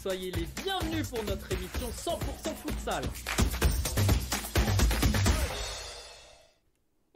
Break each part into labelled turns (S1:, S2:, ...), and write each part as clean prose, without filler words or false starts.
S1: soyez les bienvenus pour notre émission 100% futsal.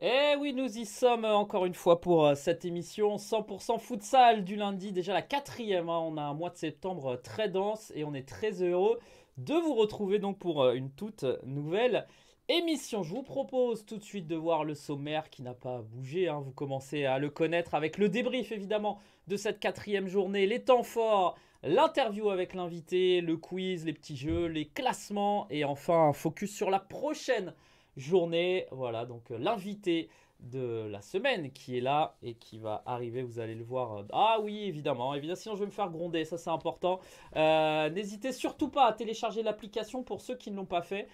S1: Et oui, nous y sommes encore une fois pour cette émission 100% futsal du lundi, déjà la quatrième. On a un mois de septembre très dense et on est très heureux de vous retrouver donc pour une toute nouvelle émission. Je vous propose tout de suite de voir le sommaire qui n'a pas bougé. Vous commencez à le connaître avec le débrief évidemment de cette quatrième journée, les temps forts, l'interview avec l'invité, le quiz, les petits jeux, les classements et enfin un focus sur la prochaine journée. Voilà, donc l'invité de la semaine qui est là et qui va arriver, vous allez le voir. Ah oui, évidemment, sinon je vais me faire gronder, ça c'est important. N'hésitez surtout pas à télécharger l'application pour ceux qui ne l'ont pas fait.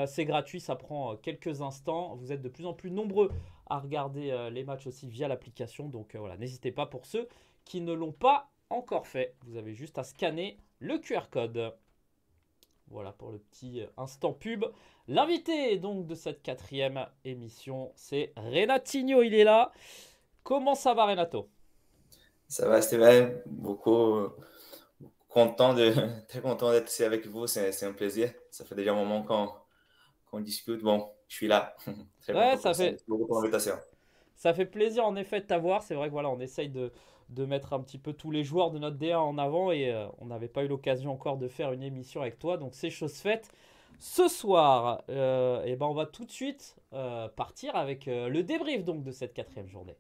S1: C'est gratuit, ça prend quelques instants. Vous êtes de plus en plus nombreux à regarder les matchs aussi via l'application. Donc voilà, n'hésitez pas pour ceux qui ne l'ont pas encore fait. Vous avez juste à scanner le QR code. Voilà pour le petit instant pub. L'invité donc de cette quatrième émission, c'est Renatinho. Il est là. Comment ça va, Renato?
S2: Ça va, Steven. Beaucoup content très content d'être ici avec vous. C'est un plaisir. Ça fait déjà un moment qu'on discute. Bon, je suis là. Très
S1: Ouais,
S2: content pour ça. Merci beaucoup pour l'invitation.
S1: ça fait plaisir en effet de t'avoir. C'est vrai que voilà, on essaye de mettre un petit peu tous les joueurs de notre DA en avant et on n'avait pas eu l'occasion encore de faire une émission avec toi. Donc c'est chose faite. Ce soir, et ben on va tout de suite partir avec le débrief donc de cette quatrième journée.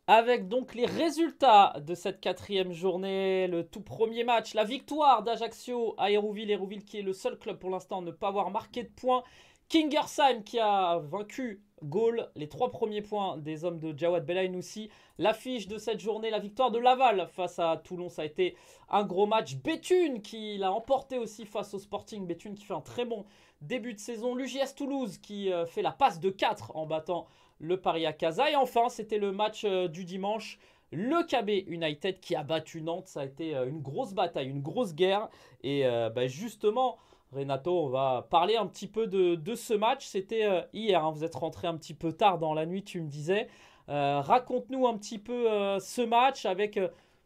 S1: Avec donc les résultats de cette quatrième journée, le tout premier match, la victoire d'Ajaccio à Hérouville. Hérouville qui est le seul club pour l'instant à ne pas avoir marqué de points. Kingersheim qui a vaincu Gaulle, les 3 premiers points des hommes de Jawad Belaïnoussi. L'affiche de cette journée, la victoire de Laval face à Toulon, ça a été un gros match. Béthune qui l'a emporté aussi face au Sporting. Béthune qui fait un très bon début de saison. L'UJS Toulouse qui fait la passe de 4 en battant le Paris à Casa. Et enfin, c'était le match du dimanche. Le KB United qui a battu Nantes. Ça a été une grosse bataille, une grosse guerre. Et justement, Renato, on va parler un petit peu de ce match. C'était hier, vous êtes rentré un petit peu tard dans la nuit, tu me disais. Raconte-nous un petit peu ce match avec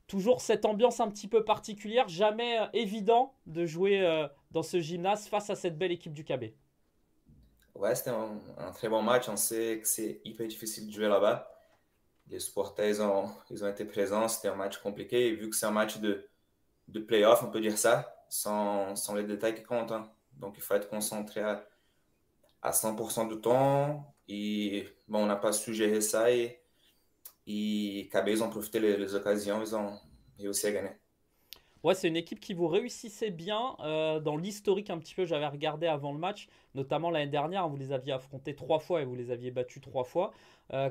S1: toujours cette ambiance un petit peu particulière. Jamais évident de jouer dans ce gymnase face à cette belle équipe du KB.
S2: Ouais, c'était un très bon match. On sait que c'est hyper difficile de jouer là-bas. Les supporters, ils ont été présents. C'était un match compliqué. Et vu que c'est un match de play-off, on peut dire ça, sans les détails qui comptent. Donc, il faut être concentré à 100% du temps. Et bon, on n'a pas su gérer ça. Et KB, ils ont profité les occasions. Ils ont réussi à gagner.
S1: Ouais, c'est une équipe qui vous réussissait bien. Dans l'historique, un petit peu, j'avais regardé avant le match, notamment l'année dernière, vous les aviez affrontés 3 fois et vous les aviez battus 3 fois.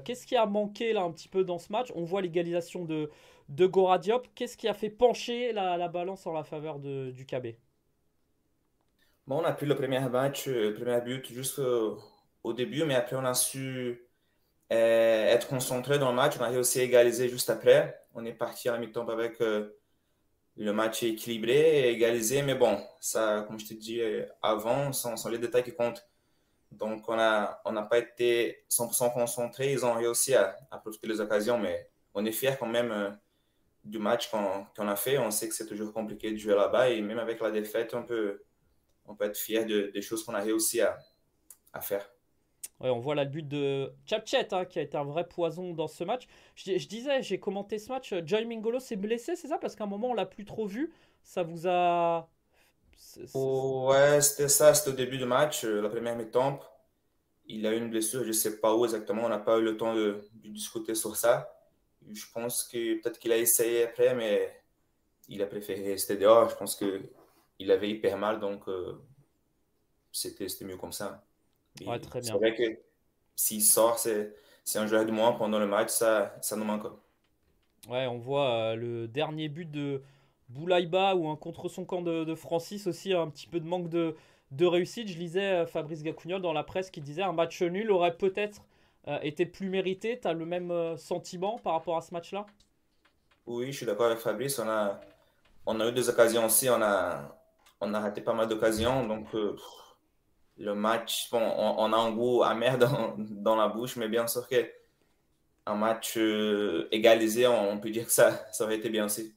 S1: Qu'est-ce qui a manqué là un petit peu dans ce match? On voit l'égalisation de Gora Diop. Qu'est-ce qui a fait pencher la balance en la faveur du KB?
S2: Bon, on a pris le premier match, le premier but juste au début, mais après, on a su être concentré dans le match. On a réussi à égaliser juste après. On est parti à la mi-temps avec le match équilibré et égalisé. Mais bon, ça, comme je te dis avant, sont les détails qui comptent. Donc, on n'a pas été 100% concentré. Ils ont réussi à profiter des occasions, mais on est fiers quand même du match qu'on a fait. On sait que c'est toujours compliqué de jouer là-bas et même avec la défaite, on peut être fier des choses qu'on a réussi à faire.
S1: Ouais, on voit là le but de Chapchet qui a été un vrai poison dans ce match. Je disais, j'ai commenté ce match. Joy Mingolo s'est blessé, c'est ça? Parce qu'à un moment, on l'a plus trop vu. Ça vous a.
S2: Ouais, c'était ça, c'était au début du match, la première mi-temps. Il a eu une blessure, je ne sais pas où exactement, on n'a pas eu le temps de discuter sur ça. Je pense que peut-être qu'il a essayé après, mais il a préféré rester dehors. Je pense qu'il avait hyper mal, donc c'était mieux comme ça.
S1: Ouais,
S2: Et
S1: très
S2: c'est
S1: bien.
S2: vrai que s'il sort, c'est un joueur de moins pendant le match, ça nous manque.
S1: Ouais, on voit le dernier but de Boulaïba ou un contre son camp de Francis aussi, un petit peu de manque de réussite. Je lisais Fabrice Gacougnol dans la presse qui disait un match nul aurait peut-être été plus mérité. Tu as le même sentiment par rapport à ce match-là?
S2: Oui, je suis d'accord avec Fabrice. On a eu des occasions aussi, on a raté pas mal d'occasions. Donc, le match, bon, on a un goût amer dans la bouche, mais bien sûr que un match égalisé, on peut dire que ça aurait été bien aussi.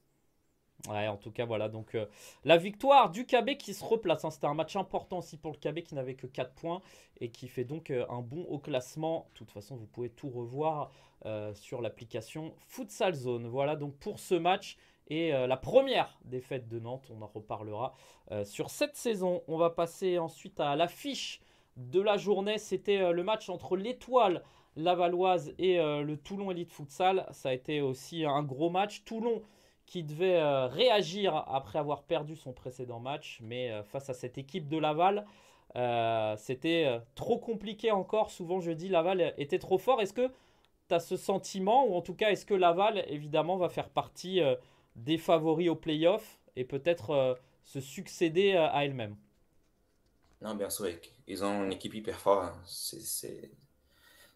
S1: Ouais, en tout cas, voilà. Donc, la victoire du KB qui se replace, hein. C'était un match important aussi pour le KB qui n'avait que 4 points et qui fait donc un bond au classement. De toute façon, vous pouvez tout revoir sur l'application Futsal Zone. Voilà donc pour ce match et la première défaite de Nantes. On en reparlera sur cette saison. On va passer ensuite à l'affiche de la journée. C'était le match entre l'Étoile Lavalloise et le Toulon Elite Futsal. Ça a été aussi un gros match. Toulon qui devait réagir après avoir perdu son précédent match. Mais face à cette équipe de Laval, c'était trop compliqué encore. Souvent, je dis Laval était trop fort. Est-ce que tu as ce sentiment, ou en tout cas, est-ce que Laval, évidemment, va faire partie des favoris au playoff et peut-être se succéder à elle-même?
S2: Non, bien sûr, ils ont une équipe hyper forte, hein.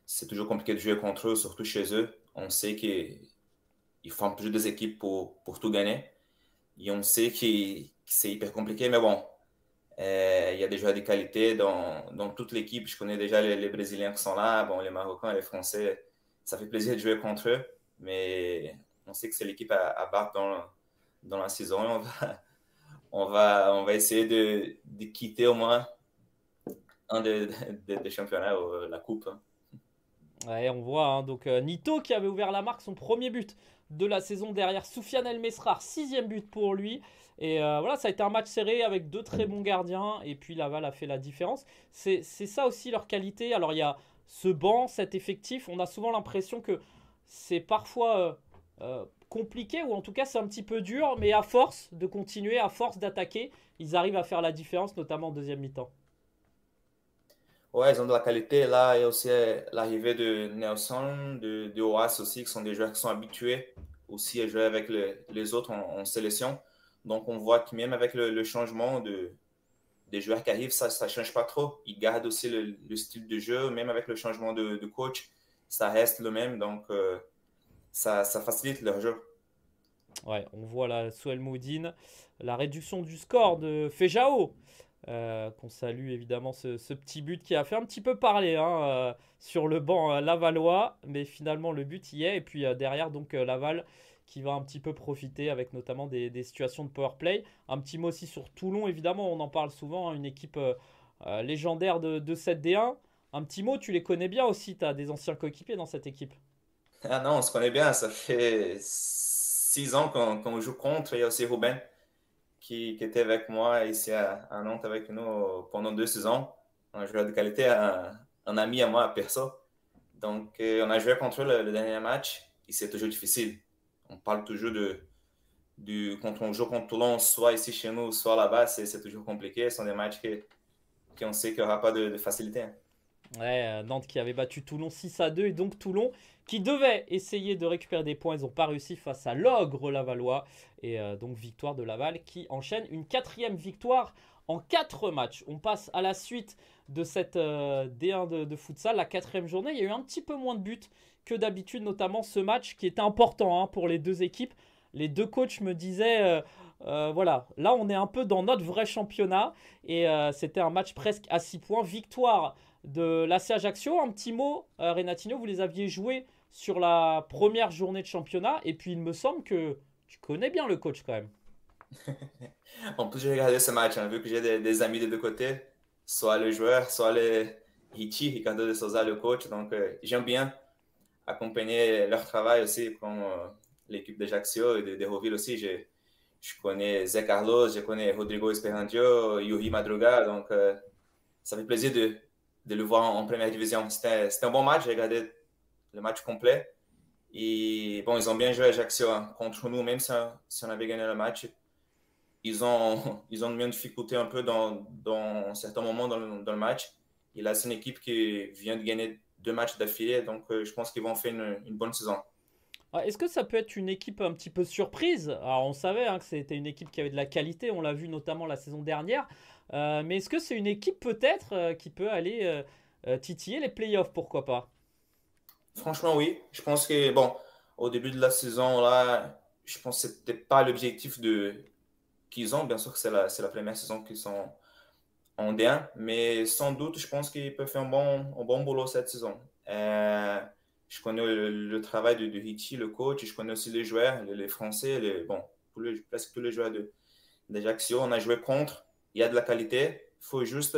S2: C'est toujours compliqué de jouer contre eux, surtout chez eux. On sait qu'ils forment toujours des équipes pour tout gagner. Et on sait que c'est hyper compliqué, mais bon, il y a des joueurs de qualité dans toute l'équipe. Je connais déjà les Brésiliens qui sont là, bon, les Marocains, les Français. Ça fait plaisir de jouer contre eux, mais on sait que c'est l'équipe à battre dans la saison. Et on va essayer de quitter au moins un des championnats, la coupe, hein.
S1: Ouais, on voit, hein. Donc Nito qui avait ouvert la marque, son premier but de la saison derrière Soufiane El Mesrar, sixième but pour lui. Et voilà, ça a été un match serré avec deux très bons gardiens. Et puis Laval a fait la différence. C'est ça aussi leur qualité. Alors il y a ce banc, cet effectif. On a souvent l'impression que c'est parfois compliqué, ou en tout cas c'est un petit peu dur. Mais à force de continuer, à force d'attaquer, ils arrivent à faire la différence, notamment en deuxième mi-temps.
S2: Ouais, ils ont de la qualité. Là, il y a aussi l'arrivée de Nelson, de Oas aussi, qui sont des joueurs qui sont habitués aussi à jouer avec les autres en sélection. Donc, on voit que même avec le changement des joueurs qui arrivent, ça ne change pas trop. Ils gardent aussi le style de jeu, même avec le changement de coach, ça reste le même. Donc, ça facilite leur jeu.
S1: Ouais, on voit là Souel Moudine, la réduction du score de Fejao, qu'on salue évidemment ce petit but qui a fait un petit peu parler, hein, sur le banc lavallois, mais finalement le but y est. Et puis derrière, donc Laval qui va un petit peu profiter avec notamment des situations de power play. Un petit mot aussi sur Toulon, évidemment, on en parle souvent, hein, une équipe légendaire de cette D1. Un petit mot, tu les connais bien aussi, tu as des anciens coéquipiers dans cette équipe.
S2: Ah non, on se connaît bien. Ça fait 6 ans qu'on joue contre. Il y a aussi Ruben qui était avec moi ici à Nantes avec nous pendant 2 saisons. Un joueur de qualité, un ami à moi, perso. Donc, on a joué contre eux le dernier match et c'est toujours difficile. On parle toujours quand on joue contre Toulon, soit ici chez nous, soit là-bas, c'est toujours compliqué. Ce sont des matchs qu'on sait qu'il n'y aura pas de facilité.
S1: Ouais, Nantes qui avait battu Toulon 6-2, et donc Toulon qui devait essayer de récupérer des points. Ils n'ont pas réussi face à l'ogre lavallois. Et donc victoire de Laval qui enchaîne une quatrième victoire en 4 matchs. On passe à la suite de cette D1 de futsal, la quatrième journée. Il y a eu un petit peu moins de buts que d'habitude, notamment ce match qui était important, hein, pour les deux équipes. Les deux coachs me disaient, voilà, là on est un peu dans notre vrai championnat. Et c'était un match presque à 6 points. Victoire de l'AC Ajaccio. Un petit mot, Renatinho, vous les aviez joués sur la première journée de championnat. Et puis il me semble que tu connais bien le coach quand même.
S2: En plus, j'ai regardé ce match, hein, vu que j'ai des amis des deux côtés, soit le joueur, soit le Ricardo de Souza, le coach. Donc, j'aime bien accompagner leur travail aussi, comme l'équipe d'Ajaccio et de Roville aussi. Je connais Zé Carlos, je connais Rodrigo Esperandio, Yuri Madruga. Donc, ça fait plaisir de le voir en première division. C'était un bon match, j'ai regardé le match complet. Et bon, ils ont bien joué à Ajaccio, hein, contre nous, même si on avait gagné le match. Ils ont mis une difficulté un peu dans certains moments dans le match. Et là, c'est une équipe qui vient de gagner 2 matchs d'affilée, donc je pense qu'ils vont faire une bonne saison.
S1: Ah, est-ce que ça peut être une équipe un petit peu surprise? Alors on savait, hein, que c'était une équipe qui avait de la qualité, on l'a vu notamment la saison dernière. Mais est-ce que c'est une équipe peut-être qui peut aller titiller les playoffs, pourquoi pas?
S2: Franchement, oui. Je pense que, bon, au début de la saison, là, je pense que c'était pas l'objectif qu'ils ont. Bien sûr que c'est la première saison qu'ils sont en D1, mais sans doute, je pense qu'ils peuvent faire un bon boulot cette saison. Je connais le travail de Hitchi, le coach, et je connais aussi les joueurs, les Français, bon, presque tous les joueurs d'Ajaccio. On a joué contre, il y a de la qualité, il faut juste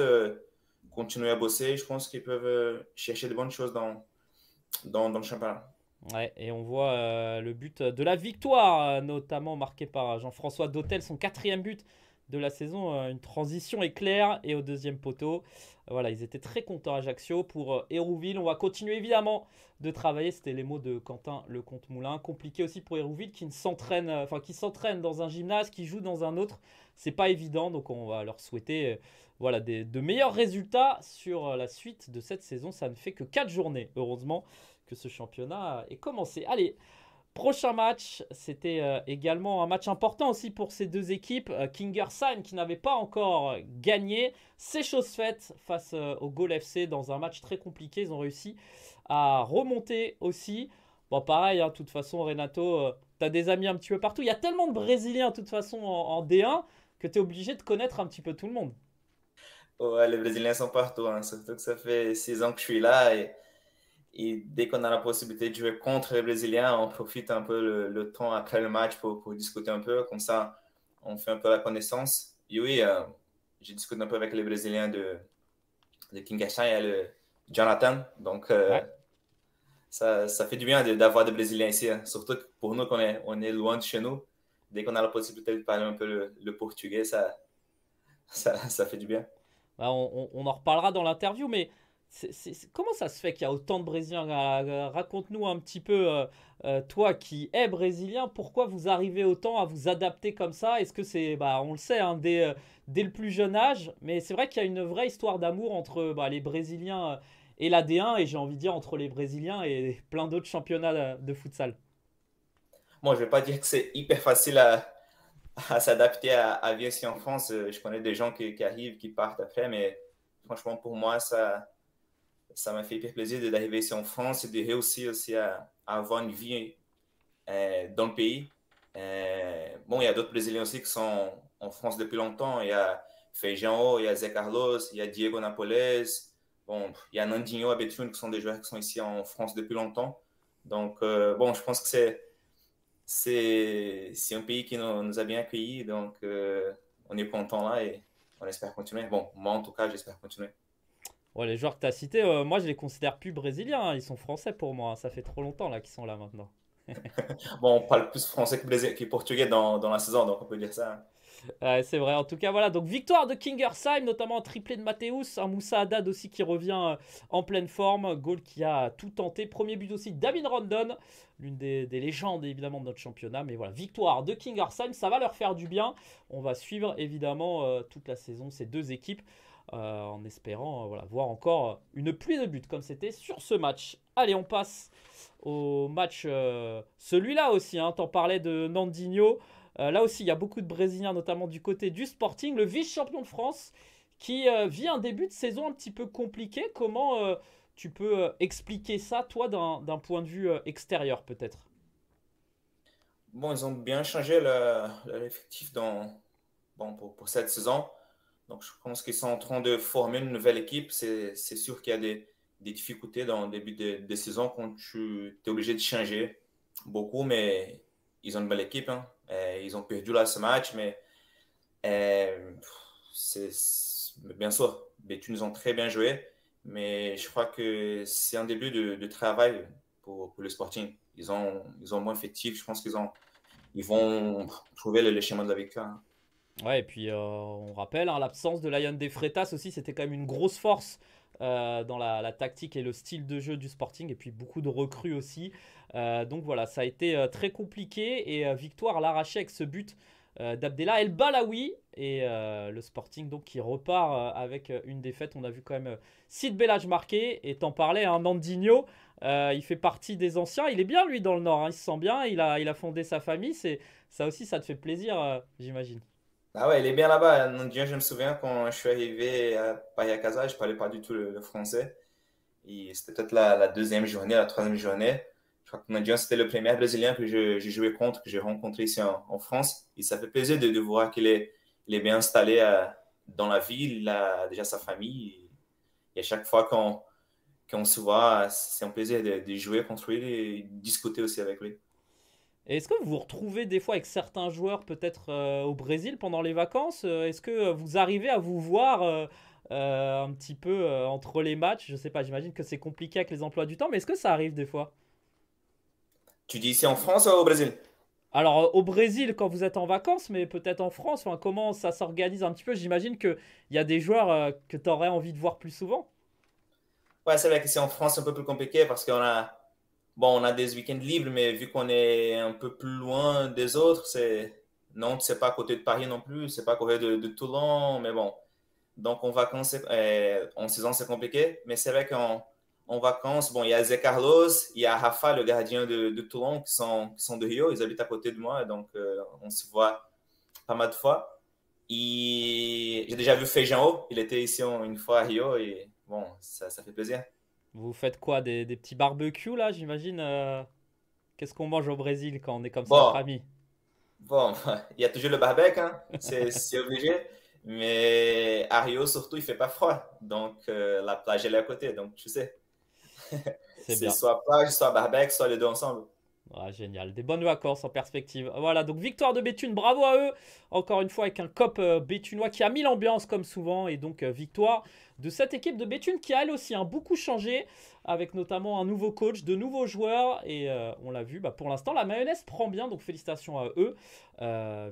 S2: continuer à bosser. Je pense qu'ils peuvent chercher de bonnes choses dans le championnat.
S1: Ouais, et on voit le but de la victoire, notamment marqué par Jean-François Dautel, son quatrième but de la saison. Une transition éclair et au deuxième poteau. Voilà, ils étaient très contents à Ajaccio pour Hérouville. On va continuer évidemment de travailler. C'était les mots de Quentin Lecomte-Moulin. Compliqué aussi pour Hérouville qui s'entraîne dans un gymnase, qui joue dans un autre. C'est pas évident, donc on va leur souhaiter voilà, de meilleurs résultats sur la suite de cette saison. Ça ne fait que 4 journées, heureusement que ce championnat est commencé. Allez, prochain match, c'était également un match important aussi pour ces deux équipes. Kingersheim qui n'avait pas encore gagné, c'est chose faite face au Goal FC dans un match très compliqué. Ils ont réussi à remonter aussi. Bon, pareil, de toute façon, Renato, tu as des amis un petit peu partout. Il y a tellement de Brésiliens, de toute façon, en D1 que tu es obligé de connaître un petit peu tout le monde.
S2: Ouais, les Brésiliens sont partout, hein. Surtout que ça fait 6 ans que je suis là et dès qu'on a la possibilité de jouer contre les Brésiliens, on profite un peu le temps après le match pour discuter un peu. Comme ça, on fait un peu la connaissance. Et oui, j'ai discuté un peu avec les Brésiliens de Kingashan et le Jonathan. Donc,
S1: Ouais.
S2: ça fait du bien d'avoir des Brésiliens ici, hein. Surtout que pour nous, on est loin de chez nous. Dès qu'on a la possibilité de parler un peu le portugais, ça fait du bien.
S1: Bah, on en reparlera dans l'interview, mais comment ça se fait qu'il y a autant de Brésiliens? Raconte-nous un petit peu, toi qui es brésilien, pourquoi vous arrivez autant à vous adapter comme ça? Est-ce que c'est, bah, on le sait, hein, dès le plus jeune âge, mais c'est vrai qu'il y a une vraie histoire d'amour entre les Brésiliens et la D1, et j'ai envie de dire entre les Brésiliens et plein d'autres championnats de futsal.
S2: Bon, je ne vais pas dire que c'est hyper facile à s'adapter à vivre ici en France. Je connais des gens qui arrivent, qui partent après, mais franchement, pour moi, ça m'a fait hyper plaisir d'arriver ici en France et de réussir aussi à avoir une vie dans le pays. Bon, il y a d'autres Brésiliens aussi qui sont en France depuis longtemps. Il y a Feijão, il y a Zé Carlos, il y a Diego Napoles. Bon, il y a Nandinho, Abetune qui sont des joueurs qui sont ici en France depuis longtemps. Donc, bon, je pense que c'est un pays qui nous a bien accueillis. Donc, on est content là et on espère continuer. Bon, moi, en tout cas, j'espère continuer.
S1: Ouais, les joueurs que tu as cités, moi je les considère plus brésiliens, hein, ils sont français pour moi, hein. Ça fait trop longtemps là qu'ils sont là maintenant.
S2: Bon, on parle plus français que portugais dans la saison, donc on peut dire ça, hein.
S1: C'est vrai, en tout cas, voilà. Donc, victoire de Kingersheim, notamment un triplé de Mathéus, un Moussa Haddad aussi qui revient en pleine forme. Goal qui a tout tenté. Premier but aussi, David Rondon, l'une des légendes évidemment de notre championnat. Mais voilà, victoire de Kingersheim, ça va leur faire du bien. On va suivre évidemment toute la saison ces deux équipes en espérant voilà, voir encore une pluie de buts comme c'était sur ce match. Allez, on passe au match, celui-là aussi. Hein, t'en parlais de Nandinho. Là aussi, il y a beaucoup de Brésiliens, notamment du côté du Sporting, le vice-champion de France, qui vit un début de saison un petit peu compliqué. Comment tu peux expliquer ça, toi, d'un point de vue extérieur, peut-être?
S2: Bon, ils ont bien changé l'effectif bon, pour cette saison. Donc, je pense qu'ils sont en train de former une nouvelle équipe. C'est sûr qu'il y a des difficultés dans le début de saison quand tu es obligé de changer beaucoup, mais ils ont une belle équipe, hein. Ils ont perdu là ce match, mais euh, bien sûr, Béthune, ils ont très bien joué, mais je crois que c'est un début de travail pour le Sporting. Ils ont moins effectif. Je pense ils vont trouver le schéma de la victoire, hein.
S1: Ouais, et puis on rappelle, hein, l'absence de Lyon De Freitas aussi, c'était quand même une grosse force dans la tactique et le style de jeu du Sporting, et puis beaucoup de recrues aussi. Donc voilà, ça a été très compliqué, et victoire à l'arraché avec ce but d'Abdellah El Balawi, et le Sporting donc qui repart avec une défaite. On a vu quand même Sid Bellage marqué, et t'en parlais, hein, Nandinho, il fait partie des anciens, il est bien lui dans le Nord, hein, il se sent bien, il a fondé sa famille, ça aussi ça te fait plaisir, j'imagine.
S2: Ah ouais, il est bien là-bas. Nandien, je me souviens quand je suis arrivé à Payakaza, je parlais pas du tout le français. Et c'était peut-être la deuxième journée, la troisième journée. Je crois que Nandien, c'était le premier Brésilien que j'ai joué contre, que j'ai rencontré ici en France. Et ça fait plaisir de voir il est bien installé dans la ville, il a déjà sa famille. Et à chaque fois quand on se voit, c'est un plaisir de jouer contre lui et de discuter aussi avec lui.
S1: Et est-ce que vous vous retrouvez des fois avec certains joueurs peut-être au Brésil pendant les vacances? Est-ce que vous arrivez à vous voir un petit peu entre les matchs? Je sais pas, j'imagine que c'est compliqué avec les emplois du temps, mais est-ce que ça arrive des fois?
S2: Tu dis ici en France ou au Brésil?
S1: Alors au Brésil quand vous êtes en vacances, mais peut-être en France, enfin, comment ça s'organise un petit peu? J'imagine qu'il y a des joueurs que tu aurais envie de voir plus souvent.
S2: Ouais, c'est vrai qu'ici en France, c'est un peu plus compliqué parce on a des week-ends libres, mais vu qu'on est un peu plus loin des autres, Nantes, c'est pas à côté de Paris non plus, c'est pas à côté de Toulon, mais bon. Donc, en vacances, en saison, c'est compliqué, mais c'est vrai qu'en vacances, bon, il y a Zé Carlos, il y a Rafa, le gardien de Toulon, qui sont de Rio, ils habitent à côté de moi, donc on se voit pas mal de fois. Et j'ai déjà vu Feijão, il était ici une fois à Rio, et bon, ça fait plaisir.
S1: Vous faites quoi? Des petits barbecues là, j'imagine qu'est-ce qu'on mange au Brésil quand on est comme ça entre
S2: Bon,
S1: amis?
S2: Bon, il y a toujours le barbecue, hein. C'est obligé. Mais à Rio, surtout, il fait pas froid. Donc, la plage, elle est à côté. Donc, tu sais,
S1: C'est
S2: c'est
S1: bien.
S2: soit plage, soit barbecue, soit les deux ensemble.
S1: Ah, génial, des bonnes vacances en perspective. Voilà, donc victoire de Béthune, bravo à eux. Encore une fois avec un COP béthunois qui a mis l'ambiance comme souvent. Et donc victoire de cette équipe de Béthune qui a elle aussi beaucoup changé. Avec notamment un nouveau coach, de nouveaux joueurs. Et on l'a vu, pour l'instant la mayonnaise prend bien. Donc félicitations à eux.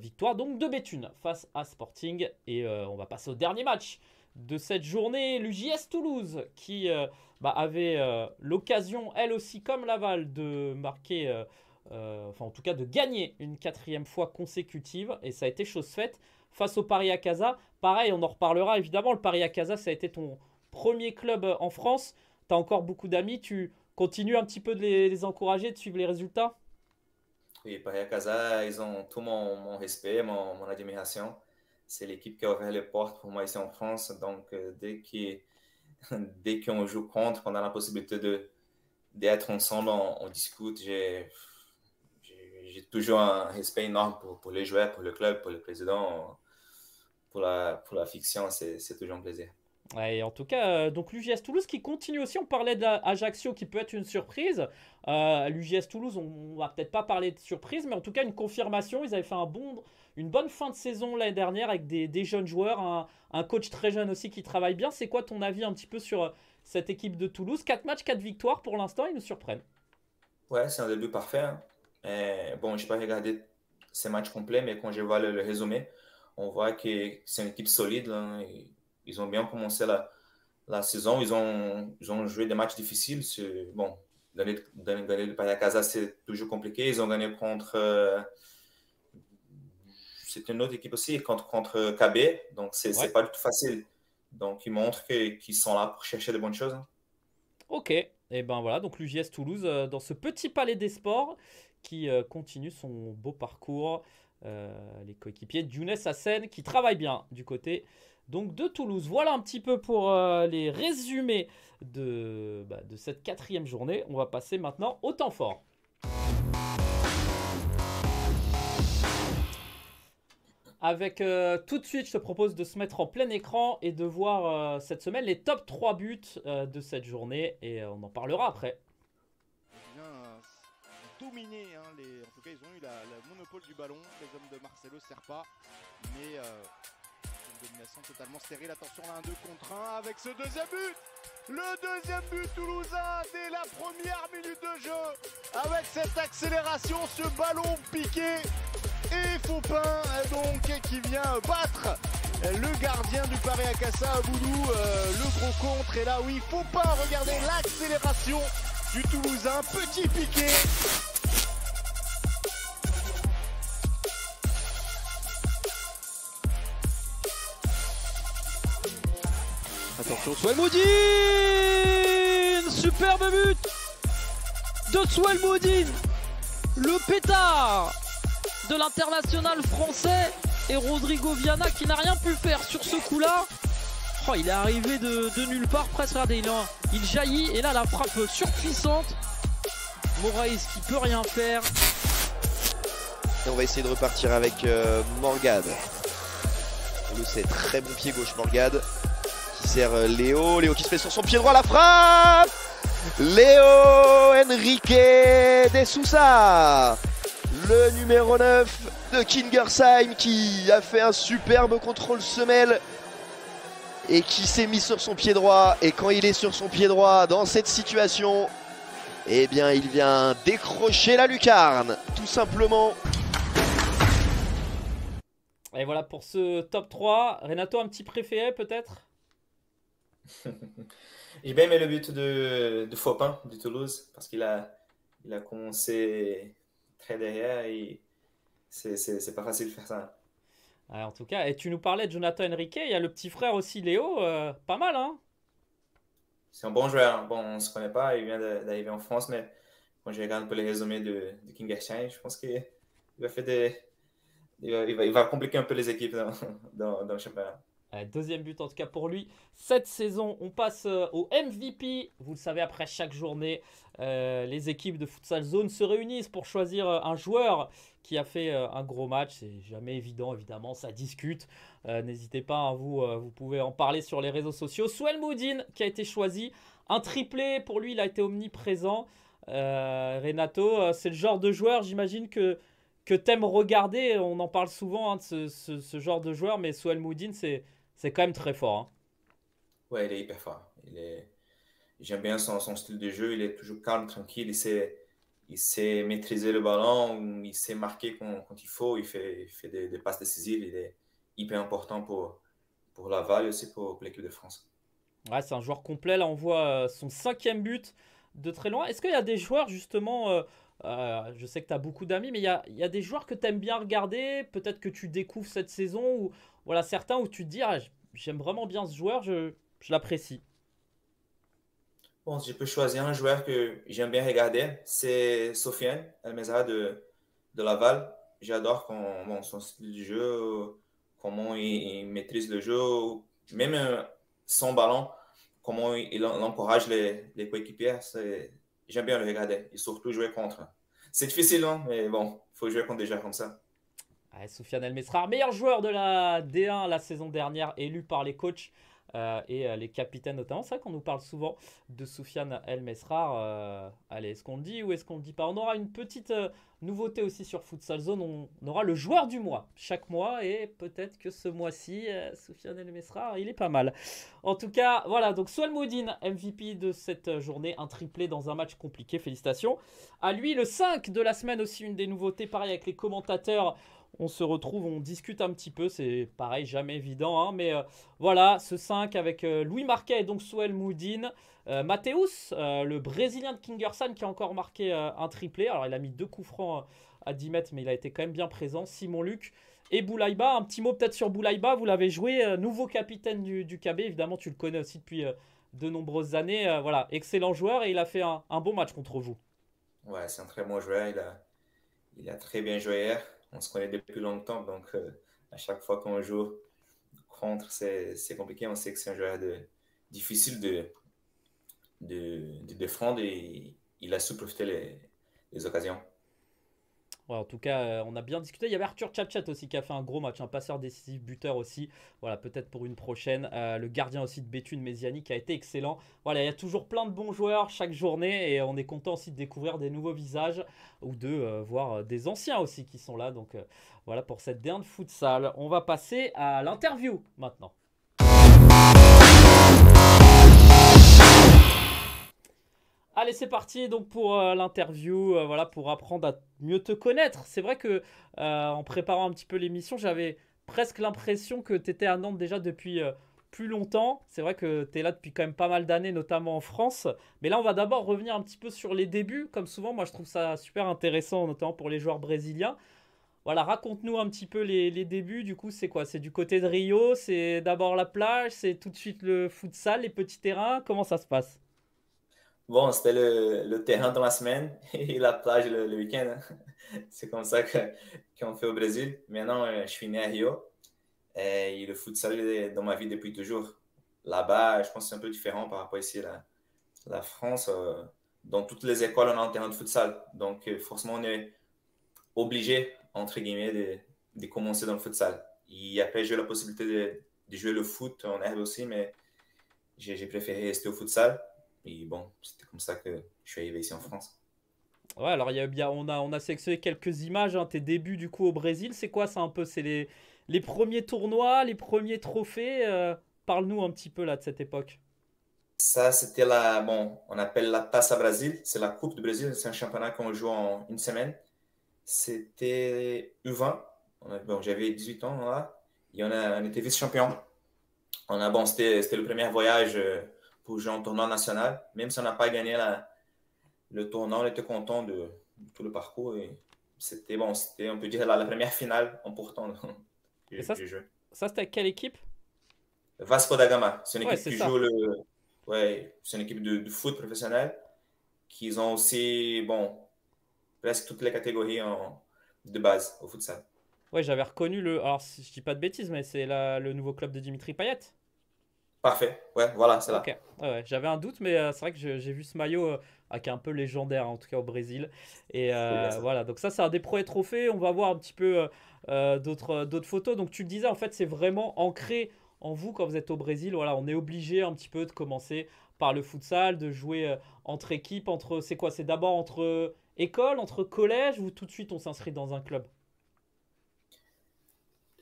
S1: Victoire donc de Béthune face à Sporting. Et on va passer au dernier match de cette journée. L'UJS Toulouse qui... avait l'occasion, elle aussi, comme Laval, de marquer, enfin en tout cas de gagner une 4e fois consécutive. Et ça a été chose faite face au Paris Akasa. Pareil, on en reparlera évidemment. Le Paris Akasa, ça a été ton premier club en France. Tu as encore beaucoup d'amis. Tu continues un petit peu de les encourager, de suivre les résultats?
S2: Oui, Paris à Casa, ils ont tout mon respect, mon admiration. C'est l'équipe qui a ouvert les portes pour moi ici en France. Donc, dès qu'on joue contre, on a la possibilité d'être ensemble, on discute. J'ai toujours un respect énorme pour les joueurs, pour le club, pour le président, pour la fiction. C'est toujours un plaisir.
S1: Ouais, et en tout cas, donc l'UJS Toulouse qui continue aussi. On parlait d'Ajaccio qui peut être une surprise. L'UJS Toulouse, on va peut-être pas parler de surprise, mais en tout cas une confirmation. Ils avaient fait une bonne fin de saison l'année dernière avec des jeunes joueurs, un coach très jeune aussi qui travaille bien. C'est quoi ton avis un petit peu sur cette équipe de Toulouse? 4 matchs, 4 victoires pour l'instant, ils nous surprennent.
S2: Ouais, c'est un début parfait, hein. Bon, je n'ai pas regardé ces matchs complets, mais quand je vois le résumé, on voit que c'est une équipe solide, hein. Ils ont bien commencé la saison. Ils ont joué des matchs difficiles. Bon, gagner le Paris à Casa, c'est toujours compliqué. Ils ont gagné contre... c'est une autre équipe aussi, contre KB. Donc,
S1: Ouais.
S2: c'est pas du tout facile. Donc, ils montrent qu'ils sont là pour chercher de bonnes choses, hein.
S1: Ok. Et ben voilà, donc l'UJS Toulouse dans ce petit palais des sports qui continue son beau parcours. Les coéquipiers d'Younes Hassen qui travaillent bien du côté donc de Toulouse. Voilà un petit peu pour les résumés de cette 4e journée. On va passer maintenant au temps fort. Avec tout de suite, je te propose de se mettre en plein écran et de voir cette semaine les top 3 buts de cette journée. Et on en parlera après.
S3: Bien dominé, hein, en tout cas ils ont eu le monopole du ballon, les hommes de Marcelo Serpa, mais une domination totalement stérile. Attention là, un 2 contre 1 avec ce deuxième but. Le deuxième but toulousain dès la première minute de jeu, avec cette accélération, ce ballon piqué et Faupin donc qui vient battre le gardien du Paris Akasa Aboudou, le gros contre. Et là oui, Faupin, regardez l'accélération du Toulousain, petit piqué.
S4: Attention, Souelmoudine, superbe but de Souelmoudine, le pétard de l'international français, et Rodrigo Viana qui n'a rien pu faire sur ce coup-là. Oh, il est arrivé de nulle part, presque. Regardez, il jaillit, et là la frappe surpuissante. Moraes qui peut rien faire.
S5: Et on va essayer de repartir avec Morgade. On le sait, très bon pied gauche Morgade. Qui sert Léo. Léo qui se fait sur son pied droit, la frappe Léo Enrique de Sousa, le numéro 9 de Kingersheim, qui a fait un superbe contrôle semelle et qui s'est mis sur son pied droit. Et quand il est sur son pied droit dans cette situation, eh bien il vient décrocher la lucarne, tout simplement.
S1: Et voilà pour ce top 3. Renato, un petit préféré peut-être?
S2: J'ai bien aimé le but de Fopin de Toulouse parce qu'il a commencé très derrière et c'est pas facile de faire ça.
S1: Ouais, en tout cas, et tu nous parlais de Jonathan Henrique, il y a le petit frère aussi Léo, pas mal hein?
S2: C'est un bon joueur. Bon, on ne se connaît pas, il vient d'arriver en France, mais quand je regarde un peu les résumés de Kingersheim, je pense qu'il va faire il va compliquer un peu les équipes dans le championnat.
S1: Deuxième but en tout cas pour lui. Cette saison, on passe au MVP. Vous le savez, après chaque journée, les équipes de Futsal Zone se réunissent pour choisir un joueur qui a fait un gros match. C'est jamais évident, évidemment, ça discute. N'hésitez pas, hein, vous pouvez en parler sur les réseaux sociaux. Souel Moudine qui a été choisi. Un triplé, pour lui, il a été omniprésent. Renato, c'est le genre de joueur, j'imagine que t'aimes regarder. On en parle souvent hein, de ce genre de joueur, mais Souel Moudine, c'est quand même très fort. Hein.
S2: Ouais, il est hyper fort. J'aime bien son style de jeu. Il est toujours calme, tranquille. Il sait maîtriser le ballon. Il sait marquer quand il faut. Il fait des passes décisives. Il est hyper important pour Laval et aussi pour l'équipe de France.
S1: Ouais, c'est un joueur complet. Là, on voit son 5e but de très loin. Est-ce qu'il y a des joueurs, justement, je sais que tu as beaucoup d'amis, mais il y a des joueurs que tu aimes bien regarder, peut-être que tu découvres cette saison, ou voilà, certains où tu te dis, ah, j'aime vraiment bien ce joueur, je l'apprécie.
S2: Bon, si je peux choisir un joueur que j'aime bien regarder, c'est Sofiane Elmezra de Laval. J'adore son style de jeu, comment il maîtrise le jeu, même sans ballon, comment il encourage les coéquipiers. J'aime bien le regarder et surtout jouer contre. C'est difficile, hein, mais bon, il faut jouer contre des joueurs comme ça.
S1: Ouais, Soufiane El Mesrar, meilleur joueur de la D1 la saison dernière, élu par les coachs et les capitaines notamment. C'est vrai qu'on nous parle souvent de Soufiane El Mesrar. Allez, est-ce qu'on le dit ou est-ce qu'on le dit pas? On aura une petite nouveauté aussi sur Futsal Zone. On aura le joueur du mois chaque mois et peut-être que ce mois-ci, Soufiane El Mesrar, il est pas mal. En tout cas, voilà, donc Souel Moudine, MVP de cette journée, un triplé dans un match compliqué, félicitations. À lui, le 5 de la semaine aussi, une des nouveautés, pareil avec les commentateurs. On se retrouve, on discute un petit peu, c'est pareil, jamais évident, hein, mais voilà, ce 5 avec Louis Marquet et donc Souel Moudine. Mathéus, le Brésilien de Kingersheim qui a encore marqué un triplé. Alors il a mis 2 coups francs à 10 mètres, mais il a été quand même bien présent. Simon Luc et Boulaïba. Un petit mot peut-être sur Boulaïba, vous l'avez joué, nouveau capitaine du KB, évidemment tu le connais aussi depuis de nombreuses années. Voilà, excellent joueur et il a fait un bon match contre vous.
S2: Ouais, c'est un très bon joueur, il a très bien joué hier. On se connaît depuis longtemps, donc à chaque fois qu'on joue contre, c'est compliqué. On sait que c'est un joueur difficile de défendre et il a su profiter les occasions.
S1: Ouais, en tout cas, on a bien discuté. Il y avait Arthur Tchatchat aussi qui a fait un gros match, un passeur décisif, buteur aussi. Voilà, peut-être pour une prochaine. Le gardien aussi de Béthune, Méziani, qui a été excellent. Voilà, il y a toujours plein de bons joueurs chaque journée et on est content aussi de découvrir des nouveaux visages ou de voir des anciens aussi qui sont là. Donc voilà pour cette D1 de futsal. On va passer à l'interview maintenant. Allez, c'est parti donc pour l'interview, voilà, pour apprendre à mieux te connaître. C'est vrai que en préparant un petit peu l'émission, j'avais presque l'impression que tu étais à Nantes déjà depuis plus longtemps. C'est vrai que tu es là depuis quand même pas mal d'années, notamment en France. Mais là, on va d'abord revenir un petit peu sur les débuts. Comme souvent, moi, je trouve ça super intéressant, notamment pour les joueurs brésiliens. Voilà, raconte-nous un petit peu les débuts. Du coup, c'est quoi? C'est du côté de Rio? C'est d'abord la plage? C'est tout de suite le futsal, les petits terrains? Comment ça se passe?
S2: Bon, c'était le terrain dans la semaine et la plage le week-end. C'est comme ça qu'on fait au Brésil. Maintenant, je suis né à Rio et le futsal est dans ma vie depuis toujours. Là-bas, je pense que c'est un peu différent par rapport ici à la France. Dans toutes les écoles, on a un terrain de futsal. Donc, forcément, on est obligé, entre guillemets, de commencer dans le futsal. Et après, j'ai eu la possibilité de jouer le foot en herbe aussi, mais j'ai préféré rester au futsal. Et bon, c'était comme ça que je suis arrivé ici en France.
S1: Ouais, alors on a sélectionné quelques images, hein, tes débuts du coup au Brésil. C'est quoi ça un peu? C'est les premiers tournois, les premiers trophées. Parle-nous un petit peu là de cette époque.
S2: Ça, c'était bon, on appelle la Taça Brasil, c'est la Coupe du Brésil, c'est un championnat qu'on joue en une semaine. C'était U20, bon, j'avais 18 ans là, et on était vice-champion. Bon, c'était le premier voyage pour jouer en tournoi national, même si on n'a pas gagné le tournoi, on était content de tout le parcours. Et c'était, bon, on peut dire, la première finale en pourtant
S1: Et ça,
S2: que j'ai joué.
S1: ça c'était avec quelle équipe?
S2: Vasco da Gama, c'est une
S1: Ouais,
S2: équipe
S1: c'est
S2: qui
S1: ça.
S2: joue ouais, c'est une équipe de foot professionnel qui ont aussi, bon, presque toutes les catégories de base au futsal.
S1: Ouais, j'avais reconnu le. Alors, si je dis pas de bêtises, mais c'est le nouveau club de Dimitri Payet.
S2: Parfait, ouais, voilà, c'est
S1: Ok,
S2: là.
S1: ouais, ouais, j'avais un doute, mais c'est vrai que j'ai vu ce maillot qui est un peu légendaire, en tout cas au Brésil. Et
S2: C'est bien ça.
S1: voilà, donc ça, c'est un des premiers trophées. On va voir un petit peu d'autres photos. Donc, tu le disais, en fait, c'est vraiment ancré en vous quand vous êtes au Brésil. Voilà, on est obligé un petit peu de commencer par le futsal, de jouer entre équipes, c'est quoi? C'est d'abord entre écoles, entre collèges, ou tout de suite on s'inscrit dans un club?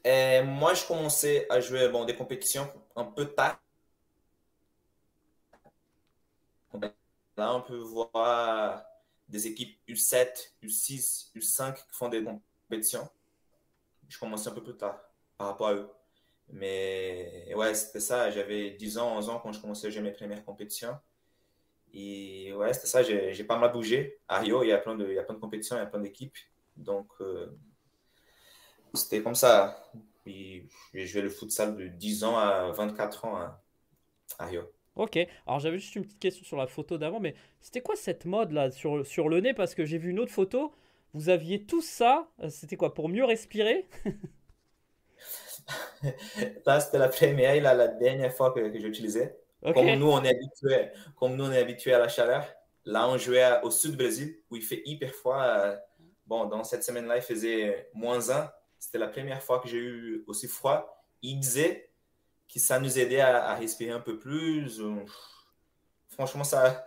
S2: Et moi, je commençais à jouer bon, des compétitions un peu tard. Là, on peut voir des équipes U7, U6, U5 qui font des compétitions. Je commençais un peu plus tard par rapport à eux. Mais ouais, c'était ça. J'avais 10 ans, 11 ans quand je commençais à jouer mes premières compétitions. Et ouais, c'était ça. J'ai pas mal bougé. À Rio, il y a plein de compétitions, il y a plein d'équipes. Donc, c'était comme ça. Puis, j'ai joué le futsal de 10 ans à 24 ans à Rio.
S1: Ok, alors j'avais juste une petite question sur la photo d'avant, mais c'était quoi cette mode là sur le nez? Parce que j'ai vu une autre photo, vous aviez tout ça, c'était quoi, pour mieux respirer?
S2: Ça, c'était la première et la dernière fois que j'utilisais.
S1: Ok,
S2: Comme nous, on est habitué à la chaleur. Là, on jouait au sud du Brésil, où il fait hyper froid. Bon, dans cette semaine-là, il faisait -1. C'était la première fois que j'ai eu aussi froid. Il disait que ça nous aidait à respirer un peu plus. Franchement, ça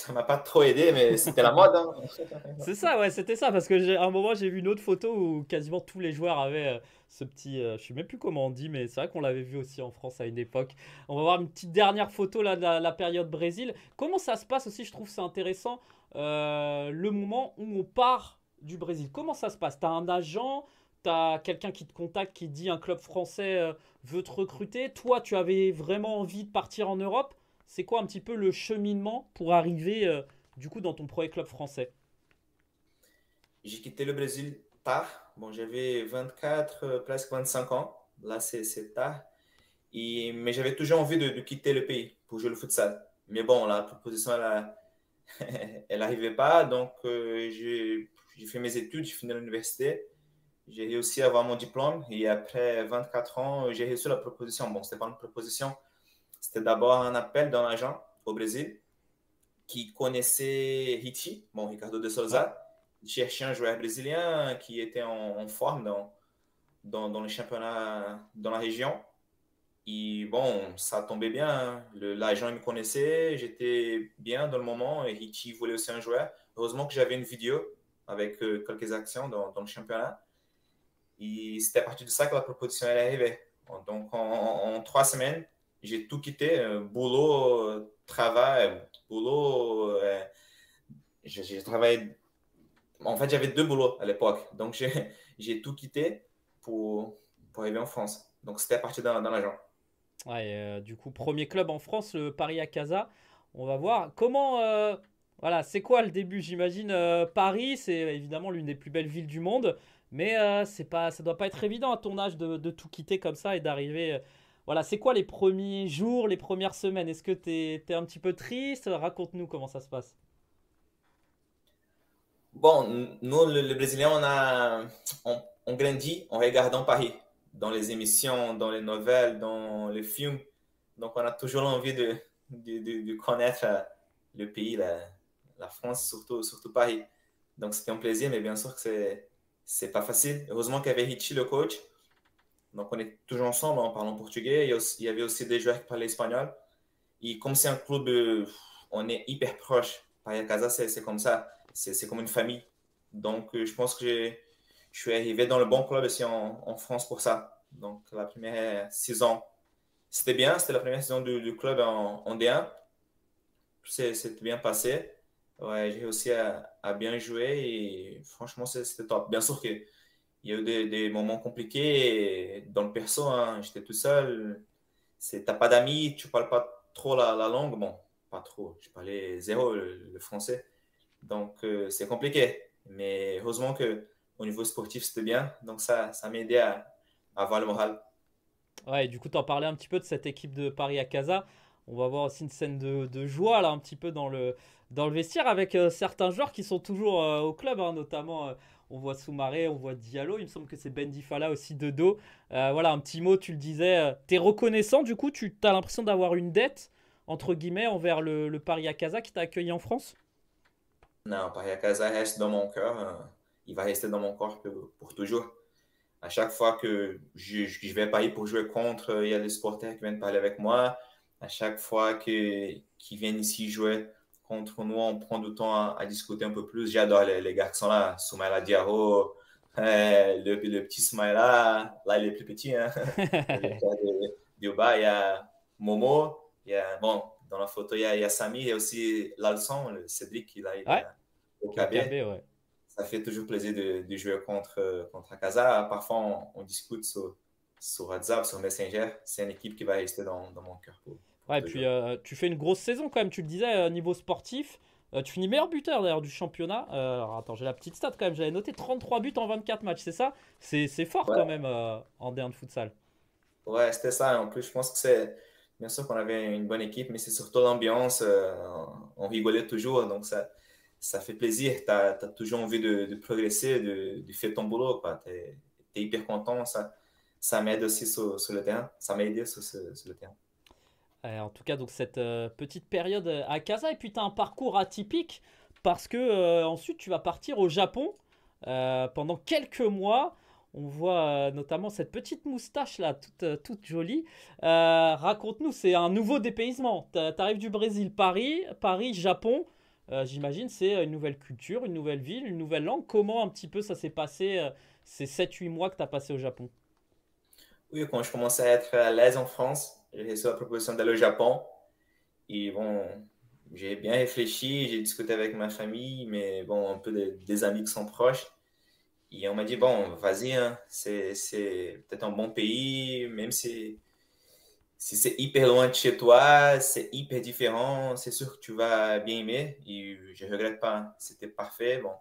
S2: m'a pas trop aidé, mais c'était la mode, hein.
S1: c'est ça, ouais, c'était ça, parce que à un moment j'ai vu une autre photo où quasiment tous les joueurs avaient ce petit, je sais même plus comment on dit, mais c'est vrai qu'on l'avait vu aussi en France à une époque. On va voir une petite dernière photo là de la période Brésil. Comment ça se passe aussi, je trouve c'est intéressant, le moment où on part du Brésil. Comment ça se passe? T'as un agent, t'as quelqu'un qui te contacte, qui dit un club français veut te recruter. Toi, tu avais vraiment envie de partir en Europe. C'est quoi un petit peu le cheminement pour arriver du coup dans ton premier club français?
S2: J'ai quitté le Brésil tard. Bon, j'avais 24, presque 25 ans. Là, c'est tard. Mais j'avais toujours envie de quitter le pays pour jouer le futsal. Mais bon, la proposition, elle n'arrivait pas. Donc, j'ai fait mes études, j'ai fini l'université. J'ai réussi à avoir mon diplôme. Et après 24 ans, j'ai reçu la proposition. Bon, ce n'était pas une proposition. C'était d'abord un appel d'un agent au Brésil qui connaissait Ricci, bon, Ricardo de
S1: Ouais.
S2: Souza. Il cherchait un joueur brésilien qui était en forme dans le championnat dans la région. Et bon, ça tombait bien, hein. L'agent me connaissait, j'étais bien dans le moment et Richie voulait aussi un joueur. Heureusement que j'avais une vidéo avec quelques actions dans le championnat. Et c'était à partir de ça que la proposition est arrivée. Donc en 3 semaines, j'ai tout quitté, boulot, travail, boulot. J'ai travaillé. En fait, j'avais 2 boulots à l'époque. Donc j'ai tout quitté pour arriver en France. Donc c'était à partir d'un agent.
S1: Ouais, du coup, premier club en France, le Paris Casa. On va voir comment. Voilà, c'est quoi le début? J'imagine Paris, c'est évidemment l'une des plus belles villes du monde, mais c'est pas, ça doit pas être évident à ton âge de tout quitter comme ça et d'arriver. Voilà, c'est quoi les premiers jours, les premières semaines? Est-ce que t'es un petit peu triste? Raconte-nous comment ça se passe.
S2: Bon, nous, les Brésiliens, on grandit en regardant Paris, dans les émissions, dans les nouvelles, dans les films. Donc, on a toujours envie de connaître le pays, la France, surtout Paris. Donc, c'était un plaisir, mais bien sûr que c'est pas facile. Heureusement qu'il y avait Richie, le coach. Donc, on est toujours ensemble en parlant portugais. Il y avait aussi des joueurs qui parlaient espagnol. Et comme c'est un club on est hyper proches. Paris Casa, c'est comme ça. C'est comme une famille. Donc, je pense que je suis arrivé dans le bon club ici en France pour ça. Donc, la première saison, c'était bien. C'était la première saison du club en D1. C'était bien passé. Ouais, j'ai réussi à bien jouer et franchement, c'était top. Bien sûr qu'il y a eu des moments compliqués dans le perso. Hein. J'étais tout seul. T'as pas d'amis, tu parles pas trop la langue. Bon, pas trop. Je parlais zéro le français. Donc, c'est compliqué. Mais heureusement qu'au niveau sportif, c'était bien. Donc, ça m'a aidé à avoir le moral.
S1: Ouais, et du coup, tu en parlais un petit peu de cette équipe de Paris à Casa. On va voir aussi une scène de joie là, un petit peu dans le vestiaire avec certains joueurs qui sont toujours au club, hein, notamment on voit Soumaré, on voit Diallo. Il me semble que c'est Ben Difala aussi de dos. Voilà, un petit mot, tu le disais. Tu es reconnaissant, du coup, tu as l'impression d'avoir une dette, entre guillemets, envers le Paris à Casa qui t'a accueilli en France?
S2: Non, Paris à Casa reste dans mon cœur. Il va rester dans mon corps pour toujours. À chaque fois que je vais à Paris pour jouer contre, il y a des supporters qui viennent parler avec moi. À chaque fois qu'ils viennent ici jouer contre nous, on prend du temps à discuter un peu plus. J'adore les gars qui sont là. Soumaïla Diarra, le petit Soumaïla, là il est plus petit. Hein. Il y a Momo, bon, dans la photo, il y a Samy, il y a aussi Lalson, le Cédric, il
S1: Ouais,
S2: a au KB.
S1: ouais.
S2: Ça fait toujours plaisir de jouer contre Casa. Parfois, on discute sur WhatsApp, sur Messenger. C'est une équipe qui va rester dans mon cœur.
S1: Ouais, et puis tu fais une grosse saison quand même, tu le disais, niveau sportif. Tu finis meilleur buteur d'ailleurs du championnat. Alors attends, j'ai la petite stat quand même, j'avais noté 33 buts en 24 matchs, c'est ça? C'est fort
S2: Ouais,
S1: quand même en D1 de futsal.
S2: ouais, c'était ça. En plus, je pense que c'est bien sûr qu'on avait une bonne équipe, mais c'est surtout l'ambiance. On rigolait toujours, donc ça fait plaisir. Tu as toujours envie de progresser, de faire ton boulot. Tu es hyper content. Ça m'aide aussi sur le terrain. Ça m'a aidé sur le terrain.
S1: En tout cas, donc cette petite période à Casa, et puis tu as un parcours atypique parce que ensuite tu vas partir au Japon pendant quelques mois. On voit notamment cette petite moustache là, toute jolie. Raconte-nous, c'est un nouveau dépaysement. Tu arrives du Brésil, Paris, Japon. J'imagine c'est une nouvelle culture, une nouvelle ville, une nouvelle langue. Comment un petit peu ça s'est passé ces 7-8 mois que tu as passé au Japon?
S2: Oui, quand je commençais à être à l'aise en France, j'ai reçu la proposition d'aller au Japon. Et bon, j'ai bien réfléchi, j'ai discuté avec ma famille, mais bon, un peu des amis qui sont proches. Et on m'a dit, bon, vas-y, hein, c'est peut-être un bon pays, même si c'est hyper loin de chez toi, c'est hyper différent, c'est sûr que tu vas bien aimer. Et je ne regrette pas, hein, c'était parfait. Bon,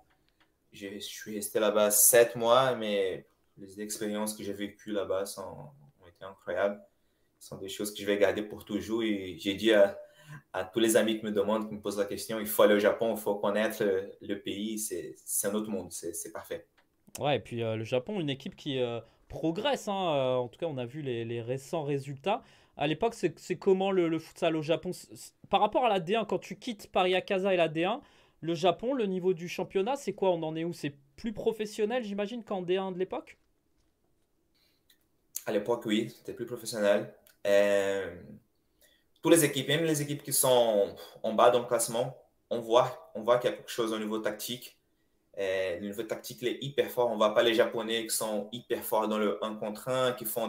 S2: je suis resté là-bas 7 mois, mais les expériences que j'ai vécues là-bas ont été incroyables. Ce sont des choses que je vais garder pour toujours. Et j'ai dit à tous les amis qui me demandent, qui me posent la question, il faut aller au Japon, il faut connaître le pays, c'est un autre monde, c'est parfait.
S1: Ouais, et puis le Japon, une équipe qui progresse, hein, en tout cas, on a vu les récents résultats. À l'époque, c'est comment le futsal au Japon? Par rapport à la D1, quand tu quittes Paris Akasa et la D1, le Japon, le niveau du championnat, c'est quoi? On en est où? C'est plus professionnel, j'imagine, qu'en D1 de l'époque?
S2: À l'époque, oui, c'était plus professionnel. Euh, Toutes les équipes, même les équipes qui sont en bas dans le classement, on voit qu'il y a quelque chose au niveau tactique. Le niveau tactique, il est hyper fort. On ne voit pas les Japonais qui sont hyper forts dans le 1 contre 1, qui font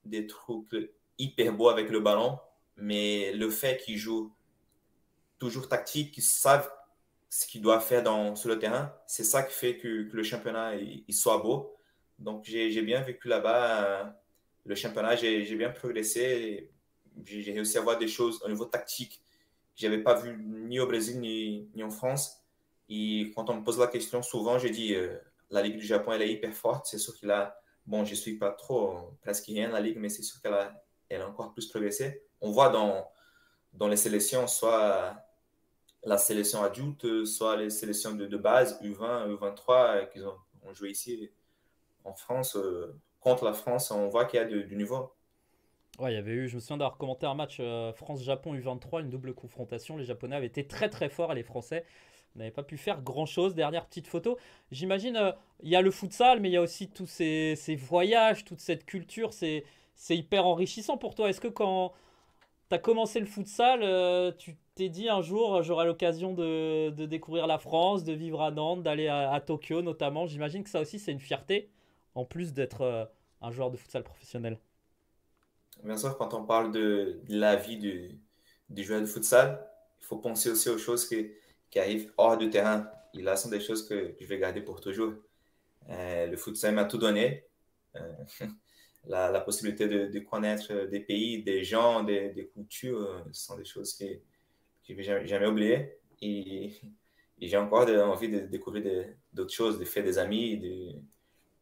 S2: des trucs hyper beaux avec le ballon. Mais le fait qu'ils jouent toujours tactique, qu'ils savent ce qu'ils doivent faire sur le terrain, c'est ça qui fait que le championnat il soit beau. Donc, j'ai bien vécu là-bas. Le championnat, j'ai bien progressé. J'ai réussi à voir des choses au niveau tactique que je n'avais pas vu ni au Brésil ni en France. Et quand on me pose la question, souvent, je dis la Ligue du Japon, elle est hyper forte. C'est sûr qu'il a, bon, je ne suis pas trop, presque rien la Ligue, mais c'est sûr elle a encore plus progressé. On voit dans les sélections, soit la sélection adulte, soit les sélections de base, U20, U23, qu'ils ont joué ici en France. Contre la France, on voit qu'il y a du niveau.
S1: Ouais, il y avait eu, je me souviens d'avoir commenté un match France-Japon U23, une double confrontation. Les Japonais avaient été très très forts et les Français n'avaient pas pu faire grand-chose. Dernière petite photo. J'imagine, il y a le futsal, mais il y a aussi tous ces voyages, toute cette culture. C'est hyper enrichissant pour toi. Est-ce que quand tu as commencé le futsal, t'es dit un jour, j'aurai l'occasion de découvrir la France, de vivre à Nantes, d'aller à Tokyo notamment. J'imagine que ça aussi, c'est une fierté, en plus d'être un joueur de futsal professionnel.
S2: Bien sûr, quand on parle de la vie du joueur de futsal, il faut penser aussi aux choses qui arrivent hors du terrain. Et là, ce sont des choses que je vais garder pour toujours. Le futsal m'a tout donné. Euh, la possibilité de connaître des pays, des gens, des cultures, ce sont des choses que je ne vais jamais oublier. Et j'ai encore envie de découvrir d'autres choses, de faire des amis,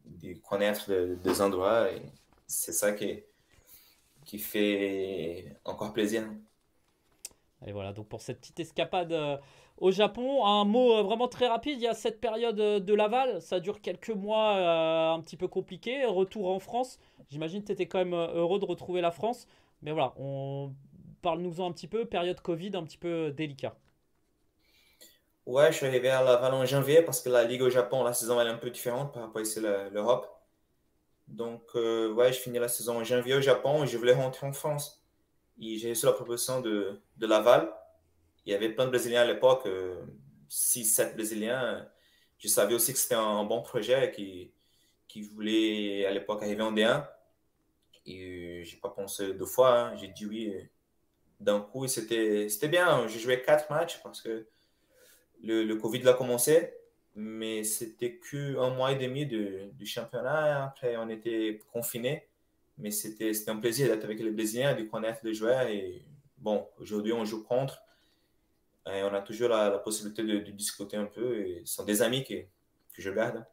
S2: de connaître des endroits. Et c'est ça qui fait encore plaisir.
S1: Et voilà, donc pour cette petite escapade au Japon, un mot vraiment très rapide, il y a cette période de Laval, ça dure quelques mois un petit peu compliqué, retour en France, j'imagine que tu étais quand même heureux de retrouver la France, mais voilà, parle-nous-en un petit peu, période Covid un petit peu délicat.
S2: Ouais, je suis arrivé à Laval en janvier parce que la Ligue au Japon, la saison elle est un peu différente par rapport ici l'Europe. Donc, ouais, je finis la saison en janvier au Japon et je voulais rentrer en France. Et j'ai reçu la proposition de Laval. Il y avait plein de Brésiliens à l'époque, 6, 7 Brésiliens. Je savais aussi que c'était un bon projet qui voulait à l'époque arriver en D1. Et j'ai pas pensé 2 fois, hein. J'ai dit oui d'un coup. Et c'était bien. J'ai joué 4 matchs parce que le Covid a commencé. Mais c'était qu'un mois et demi du championnat. Après, on était confinés. Mais c'était un plaisir d'être avec les Brésiliens, de connaître les joueurs. Et bon, aujourd'hui, on joue contre. Et on a toujours la possibilité de discuter un peu. Et ce sont des amis que je garde.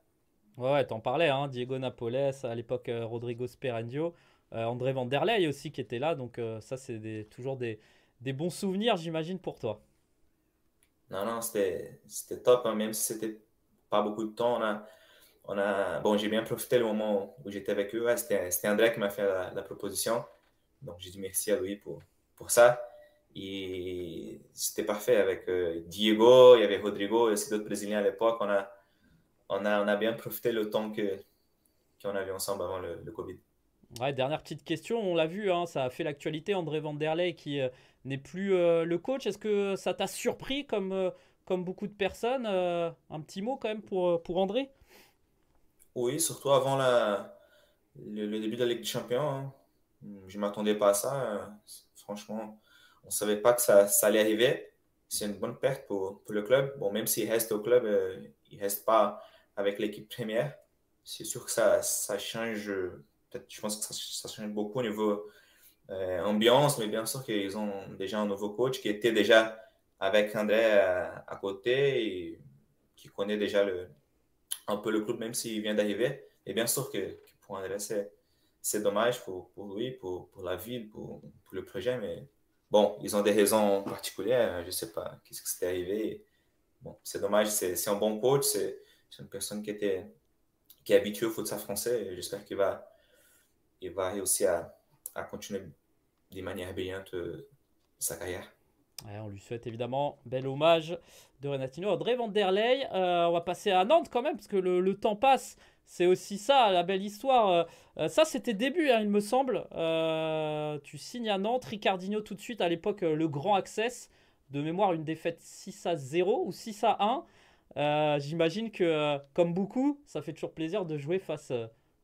S1: Ouais, t'en parlais, hein, Diego Napoles, à l'époque Rodrigo Sperandio, André Vanderlei aussi qui était là, donc ça c'est toujours des bons souvenirs j'imagine pour toi.
S2: Non, non, c'était top, hein, même si c'était pas beaucoup de temps. Bon, j'ai bien profité le moment où j'étais avec eux. Ouais, c'était André qui m'a fait la proposition. Donc, j'ai dit merci à lui pour ça. Et c'était parfait avec Diego, il y avait Rodrigo et aussi d'autres Brésiliens à l'époque. On a bien profité le temps qu'on avait ensemble avant le Covid.
S1: Ouais, dernière petite question, on l'a vu, hein, ça a fait l'actualité, André Vanderlei qui n'est plus le coach. Est-ce que ça t'a surpris comme beaucoup de personnes un petit mot quand même pour André?
S2: Oui, surtout avant le début de la Ligue des Champions, hein. Je ne m'attendais pas à ça. Franchement, on ne savait pas que ça allait arriver. C'est une bonne perte pour le club. Bon, même s'il reste au club, il ne reste pas avec l'équipe première. C'est sûr que ça change. Peut-être, je pense que ça change beaucoup au niveau ambiance, mais bien sûr qu'ils ont déjà un nouveau coach qui était déjà avec André à côté et qui connaît déjà un peu le club, même s'il vient d'arriver. Et bien sûr que pour André, c'est dommage pour lui, pour la ville, pour le projet, mais bon, ils ont des raisons particulières. Je ne sais pas qu'est-ce qui s'est arrivé. Bon, c'est dommage, c'est un bon coach, c'est une personne qui est habituée au futsal français et j'espère qu'il va réussir à continuer de manière brillante sa carrière.
S1: Ouais, on lui souhaite évidemment bel hommage de Renatino. André Vanderlei, on va passer à Nantes quand même, parce que le temps passe. C'est aussi ça, la belle histoire. Ça, c'était début, hein, il me semble. Tu signes à Nantes, Ricardinho tout de suite, à l'époque, le grand access. De mémoire, une défaite 6-0 ou 6-1. J'imagine que, comme beaucoup, ça fait toujours plaisir de jouer face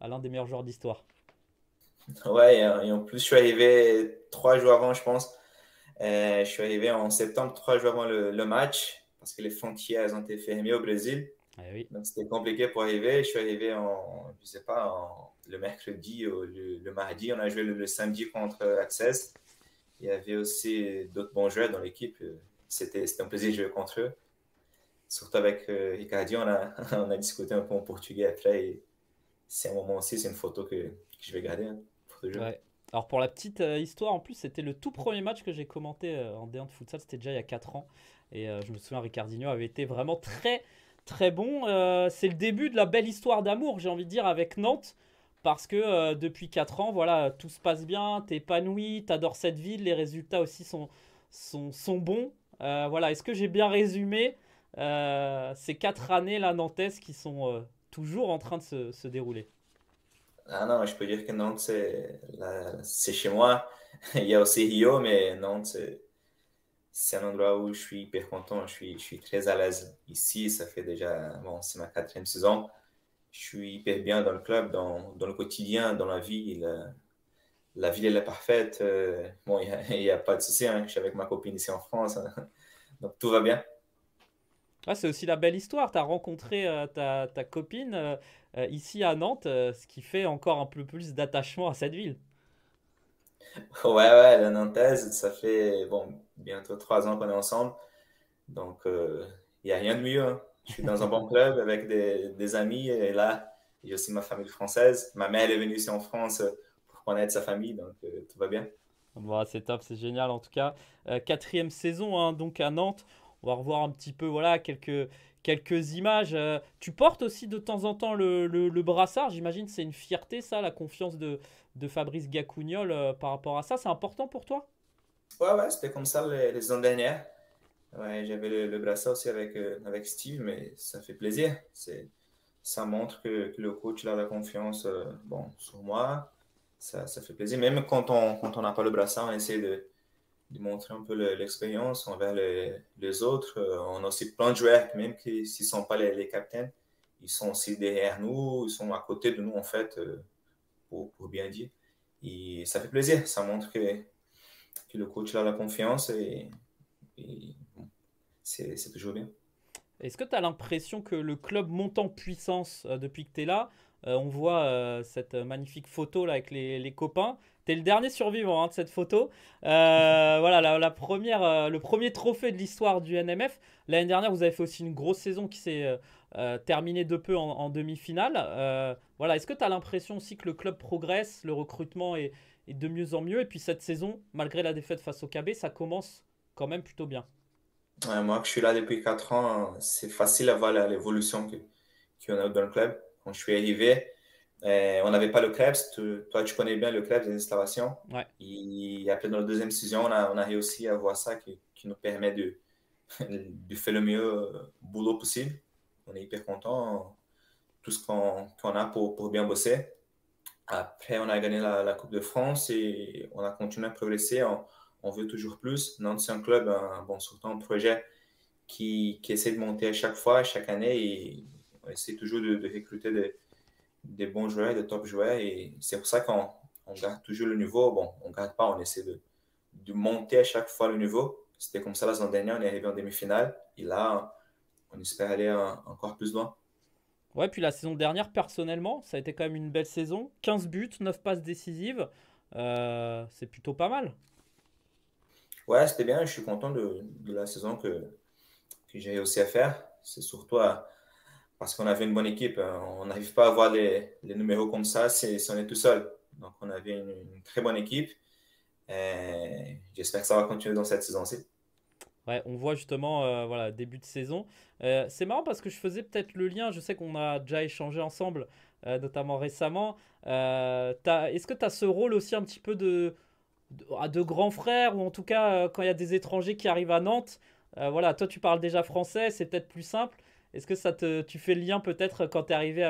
S1: à l'un des meilleurs joueurs d'histoire.
S2: Ouais, et en plus, je suis arrivé 3 jours avant, je pense. Je suis arrivé en septembre, 3 jours avant le match, parce que les frontières elles ont été fermées au Brésil.
S1: Eh oui.
S2: Donc, c'était compliqué pour arriver. Je suis arrivé je sais pas, le mercredi ou le mardi. On a joué le samedi contre Access. Il y avait aussi d'autres bons joueurs dans l'équipe. C'était un plaisir de jouer contre eux. Surtout avec Ricardi, on a discuté un peu en portugais après. Et c'est un moment aussi, c'est une photo que je vais garder, hein, pour toujours.
S1: Ouais. Alors pour la petite histoire, en plus, c'était le tout premier match que j'ai commenté en D1 de futsal. C'était déjà il y a 4 ans. Et je me souviens, Ricardinho avait été vraiment très très bon. C'est le début de la belle histoire d'amour, j'ai envie de dire, avec Nantes. Parce que depuis 4 ans, voilà, tout se passe bien, t'es épanoui, t'adores cette ville, les résultats aussi sont bons. Voilà, est-ce que j'ai bien résumé ces 4 années là nantaises qui sont toujours en train de se dérouler?
S2: Ah non, je peux dire que Nantes, c'est chez moi. Il y a aussi Rio, mais Nantes, c'est un endroit où je suis hyper content, je suis très à l'aise. Ici, ça fait déjà, bon, c'est ma 4e saison. Je suis hyper bien dans le club, dans le quotidien, dans la vie. La ville, elle est parfaite. Bon, il y a pas de souci, hein. Je suis avec ma copine ici en France, hein. Donc tout va bien.
S1: Ah, c'est aussi la belle histoire. Tu as rencontré ta copine ici à Nantes, ce qui fait encore un peu plus d'attachement à cette ville.
S2: Ouais, la Nantaise, ça fait bon, bientôt 3 ans qu'on est ensemble. Donc, il n'y a rien de mieux, hein. Je suis dans un bon club avec des amis. Et là, j'ai aussi ma famille française. Ma mère est venue ici en France pour connaître sa famille. Donc, tout va bien.
S1: Bon, c'est top, c'est génial en tout cas. 4e saison hein, donc à Nantes. On va revoir un petit peu voilà, quelques images. Tu portes aussi de temps en temps le brassard. J'imagine que c'est une fierté ça, la confiance de Fabrice Gacougnol par rapport à ça. C'est important pour toi?
S2: Ouais, c'était comme ça les années dernières. Ouais, j'avais le brassard aussi avec Steve, mais ça fait plaisir. Ça montre que le coach il a la confiance bon, sur moi. Ça fait plaisir. Même quand on n'a pas le brassard, on essaie de montrer un peu l'expérience envers les autres. On a aussi plein de joueurs, même s'ils ne sont pas les capitaines, ils sont aussi derrière nous, ils sont à côté de nous, en fait, pour bien dire. Et ça fait plaisir. Ça montre que le coach a la confiance et bon, c'est toujours bien.
S1: Est-ce que tu as l'impression que le club monte en puissance depuis que tu es là? On voit cette magnifique photo là, avec les copains. Tu es le dernier survivant hein, de cette photo. Voilà, la première, le premier trophée de l'histoire du NMF. L'année dernière, vous avez fait aussi une grosse saison qui s'est terminée de peu en demi-finale. Voilà, est-ce que tu as l'impression aussi que le club progresse, le recrutement est de mieux en mieux? Et puis cette saison, malgré la défaite face au KB, ça commence quand même plutôt bien.
S2: Ouais, moi, que je suis là depuis 4 ans, c'est facile à voir l'évolution qu'on a eu dans le club. Quand je suis arrivé, on n'avait pas le Krebs. Toi, tu connais bien le Krebs des installations.
S1: Ouais.
S2: Et après, dans la deuxième saison, on a réussi à voir ça qui nous permet de faire le mieux boulot possible. On est hyper content. Tout ce qu'on a pour bien bosser. Après, on a gagné la Coupe de France et on a continué à progresser. On veut toujours plus. Nantes, c'est un club, bon, surtout un projet qui essaie de monter à chaque fois, chaque année. Et on essaie toujours de recruter des bons joueurs, des top joueurs. Et c'est pour ça qu'on garde toujours le niveau. Bon, on ne garde pas, on essaie de monter à chaque fois le niveau. C'était comme ça la saison dernière, on est arrivé en demi-finale. Et là, on espère aller encore plus loin.
S1: Ouais, puis la saison dernière, personnellement, ça a été quand même une belle saison. 15 buts, 9 passes décisives. C'est plutôt pas mal.
S2: Ouais, c'était bien. Je suis content de la saison que j'ai réussi à faire. C'est surtout parce qu'on avait une bonne équipe. On n'arrive pas à avoir les numéros comme ça si on est tout seul. Donc, on avait une très bonne équipe. Et j'espère que ça va continuer dans cette saison-ci.
S1: Ouais, on voit justement voilà, début de saison. C'est marrant parce que je faisais peut-être le lien. Je sais qu'on a déjà échangé ensemble, notamment récemment. Est-ce que tu as ce rôle aussi un petit peu de grand frère ou en tout cas quand il y a des étrangers qui arrivent à Nantes, voilà, toi tu parles déjà français, c'est peut-être plus simple. Est-ce que tu fais le lien peut-être quand tu es arrivé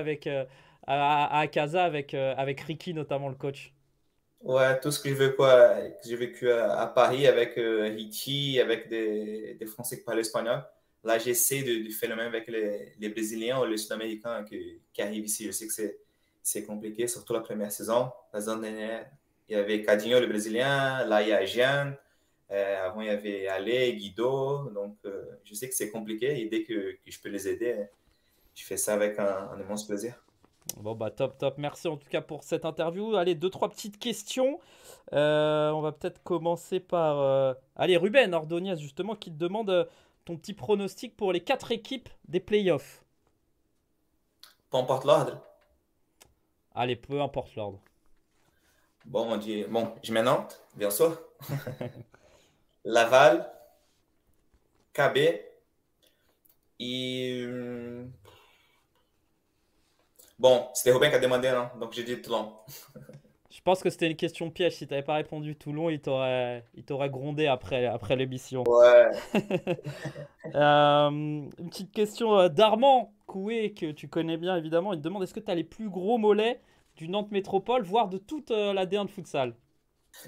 S1: à Casa avec Ricky notamment le coach?
S2: Ouais, tout ce que j'ai vécu à Paris avec Haïti, avec des Français qui parlent espagnol. Là, j'essaie de faire le même avec les Brésiliens ou les Sud-Américains qui arrivent ici. Je sais que c'est compliqué, surtout la première saison. La saison dernière, il y avait Cadinho, le Brésilien. Là, il y a Jean. Avant, il y avait Ale, Guido. Donc, je sais que c'est compliqué et dès que je peux les aider, je fais ça avec un immense plaisir.
S1: Bon bah top. Merci en tout cas pour cette interview. Allez, deux, trois petites questions. On va peut-être commencer par... Allez, Ruben Ordonez justement qui te demande ton petit pronostic pour les 4 équipes des playoffs.
S2: Peu importe l'ordre.
S1: Allez, peu importe l'ordre.
S2: Bon, je mets Nantes, bien sûr. Laval, KB et... Bon, c'était Robin qui a demandé, hein, donc j'ai dit Toulon.
S1: Je pense que c'était une question piège. Si tu n'avais pas répondu Toulon, il t'aurait grondé après l'émission.
S2: Ouais.
S1: Une petite question d'Armand Coué, que tu connais bien évidemment. Il te demande est-ce que tu as les plus gros mollets du Nantes Métropole, voire de toute la D1 de futsal?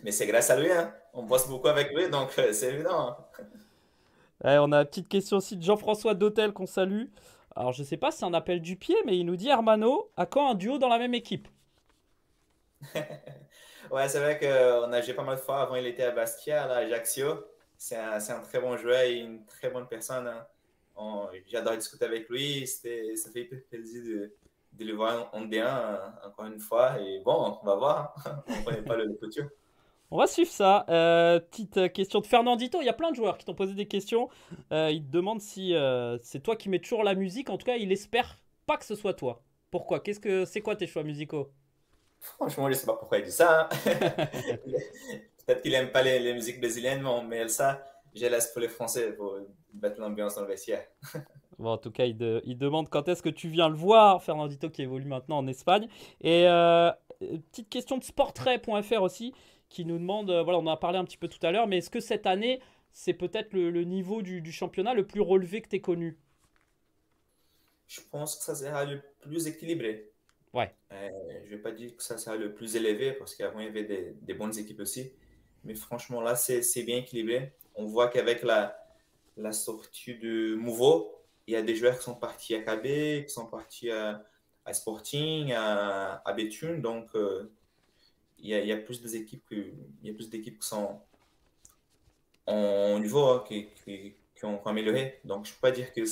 S2: Mais c'est grâce à lui, hein. On bosse beaucoup avec lui, donc c'est évident, hein.
S1: Ouais, on a une petite question aussi de Jean-François Dautel qu'on salue. Alors, je sais pas si c'est un appel du pied, mais il nous dit Hermano, à quand un duo dans la même équipe?
S2: Ouais, c'est vrai qu'on a joué pas mal de fois. Avant, il était à Bastia, là, à Ajaccio. C'est un très bon joueur et une très bonne personne, hein. J'adore discuter avec lui. Ça fait hyper plaisir de le voir en D1 encore une fois. Et bon, on va voir, hein. On ne connaît pas le futur.
S1: On va suivre ça. Petite question de Fernandito. Il y a plein de joueurs qui t'ont posé des questions. Il te demande si c'est toi qui mets toujours la musique. En tout cas, il espère pas que ce soit toi. Pourquoi? C'est quoi tes choix musicaux?
S2: Franchement, je ne sais pas pourquoi il dit ça, hein. Peut-être qu'il n'aime pas les musiques brésiliennes, mais ça, je laisse pour les Français pour mettre l'ambiance dans le vestiaire.
S1: Bon, en tout cas, il demande quand est-ce que tu viens le voir, Fernandito qui évolue maintenant en Espagne. Et petite question de sporttrait.fr aussi, qui nous demande, voilà, on en a parlé un petit peu tout à l'heure, mais est-ce que cette année, c'est peut-être le niveau du championnat le plus relevé que tu aies connu?
S2: Je pense que ça sera le plus équilibré.
S1: Ouais.
S2: Je ne vais pas dire que ça sera le plus élevé, parce qu'avant, il y avait des bonnes équipes aussi. Mais franchement, là, c'est bien équilibré. On voit qu'avec la sortie de Mouveau, il y a des joueurs qui sont partis à KB, qui sont partis à Sporting, à Béthune. Donc, il y a plus d'équipes qui sont en niveau, hein, qui ont amélioré. Donc, je ne peux pas dire que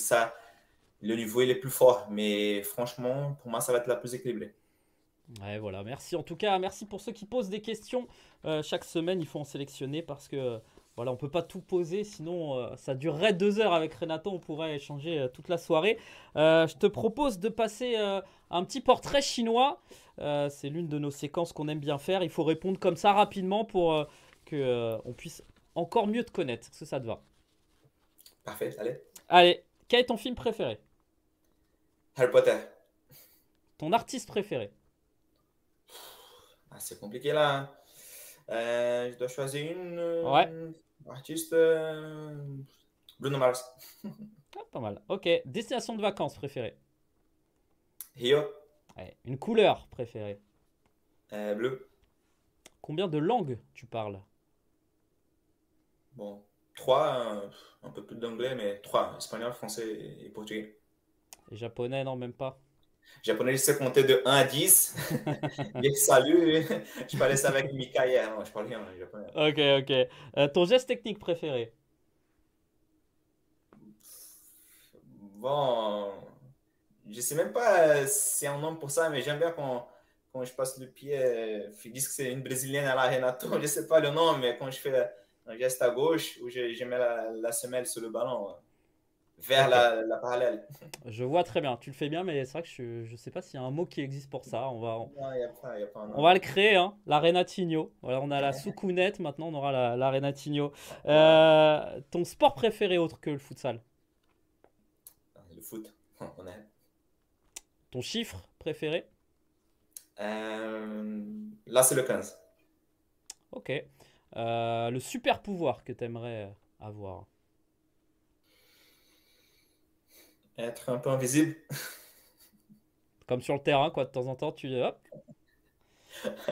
S2: le niveau il est plus fort. Mais franchement, pour moi, ça va être la plus équilibrée.
S1: Ouais, voilà, merci. En tout cas, merci pour ceux qui posent des questions. Chaque semaine, il faut en sélectionner parce que voilà, on peut pas tout poser, sinon ça durerait 2 heures avec Renato, on pourrait échanger toute la soirée. Je te propose de passer un petit portrait chinois. C'est l'une de nos séquences qu'on aime bien faire. Il faut répondre comme ça rapidement pour que on puisse encore mieux te connaître. Est-ce que ça te va?
S2: Parfait, allez.
S1: Allez, quel est ton film préféré?
S2: Harry Potter.
S1: Ton artiste préféré?
S2: Ah, c'est compliqué là, hein. Je dois choisir une
S1: Ouais.
S2: artiste. Bruno Mars.
S1: Ah, pas mal. Ok, destination de vacances préférée?
S2: Rio.
S1: Ouais. Une couleur préférée?
S2: Bleu.
S1: Combien de langues tu parles?
S2: Bon, 3, un peu plus d'anglais, mais 3, espagnol, français et portugais.
S1: Et japonais, non, même pas.
S2: Japonais, je sais compter de 1 à 10. Bien, salut. Je parlais ça avec Mika hier. Non, je parle rien en japonais.
S1: Ok, ok. Ton geste technique préféré?
S2: Bon, je sais même pas si un nom pour ça, mais j'aime bien quand je passe le pied, ils disent que c'est une brésilienne à la Renato. Je sais pas le nom, mais quand je fais un geste à gauche, où je mets la semelle sur le ballon, vers
S1: Ok.
S2: la parallèle.
S1: Je vois très bien. Tu le fais bien, mais c'est vrai que je sais pas s'il y a un mot qui existe pour ça.
S2: Non, il n'y a pas un
S1: On
S2: nom.
S1: va le créer, hein. La Renatinho. Voilà, on a la Soukounette, maintenant on aura la Renatinho. Ton sport préféré autre que le futsal?
S2: Le foot, on est.
S1: Ton chiffre préféré?
S2: Là, c'est le 15.
S1: Ok. Le super pouvoir que tu aimerais avoir?
S2: Être un peu invisible.
S1: Comme sur le terrain, quoi, de temps en temps, hop.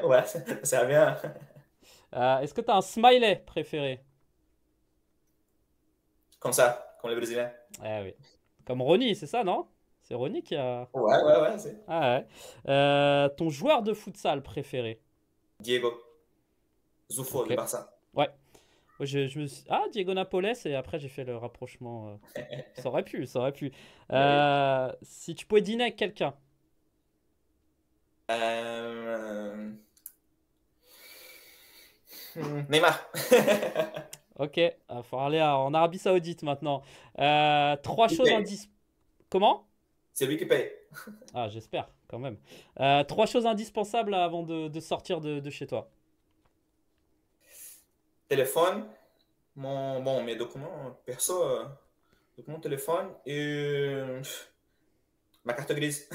S2: Ouais, ça va bien.
S1: Est-ce que tu as un smiley préféré?
S2: Comme ça, comme les Brésiliens.
S1: Ah oui. Comme Ronny, c'est ça, non? C'est Ronny qui a.
S2: Ouais.
S1: Ah ouais. Ton joueur de futsal préféré?
S2: Diego. Zufo
S1: Ok.
S2: de Barça.
S1: Ouais. Moi, Ah, Diego Napoles, et après j'ai fait le rapprochement. Ça aurait pu, ça aurait pu. Si tu pouvais dîner avec quelqu'un?
S2: Neymar.
S1: Ok, il faut aller en Arabie Saoudite maintenant. Trois
S2: Il
S1: choses
S2: paye.
S1: indispensables. Comment?
S2: C'est lui qui paye.
S1: Ah, j'espère, quand même. Trois choses indispensables avant de sortir de chez toi.
S2: Téléphone, mes documents perso, documents téléphone et ma carte grise.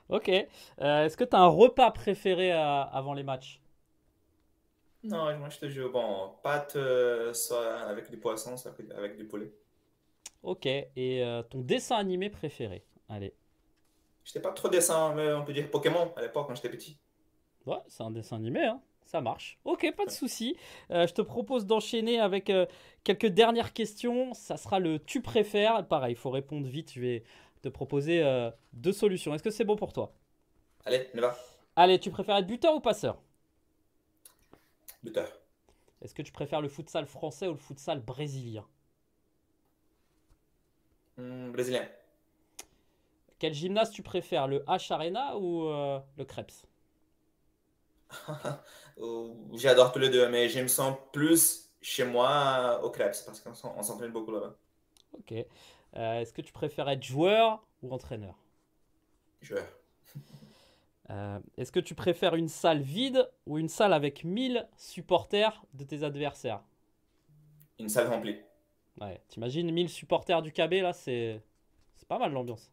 S1: Ok. Est-ce que tu as un repas préféré avant les matchs?
S2: Non, moi je te jure, pâtes, soit avec du poisson, soit avec du poulet.
S1: Ok. Et ton dessin animé préféré? Allez.
S2: J'étais pas trop dessin, mais on peut dire Pokémon à l'époque quand j'étais petit.
S1: Ouais, c'est un dessin animé, hein. Ça marche. Ok, pas de souci. Je te propose d'enchaîner avec quelques dernières questions. Ça sera le tu préfères. Pareil, il faut répondre vite. Je vais te proposer 2 solutions. Est-ce que c'est bon pour toi?
S2: Allez, on y va.
S1: Allez, tu préfères être buteur ou passeur?
S2: Buteur.
S1: Est-ce que tu préfères le futsal français ou le futsal brésilien?
S2: Brésilien.
S1: Quel gymnase tu préfères, le H Arena ou le Krebs?
S2: J'adore tous les deux, mais je me sens plus chez moi au Krebs parce qu'on s'entraîne beaucoup là-bas.
S1: Ok. Est-ce que tu préfères être joueur ou entraîneur?
S2: Joueur.
S1: Est-ce que tu préfères une salle vide ou une salle avec 1000 supporters de tes adversaires?
S2: Une salle remplie.
S1: Ouais, t'imagines 1000 supporters du KB là, c'est pas mal l'ambiance.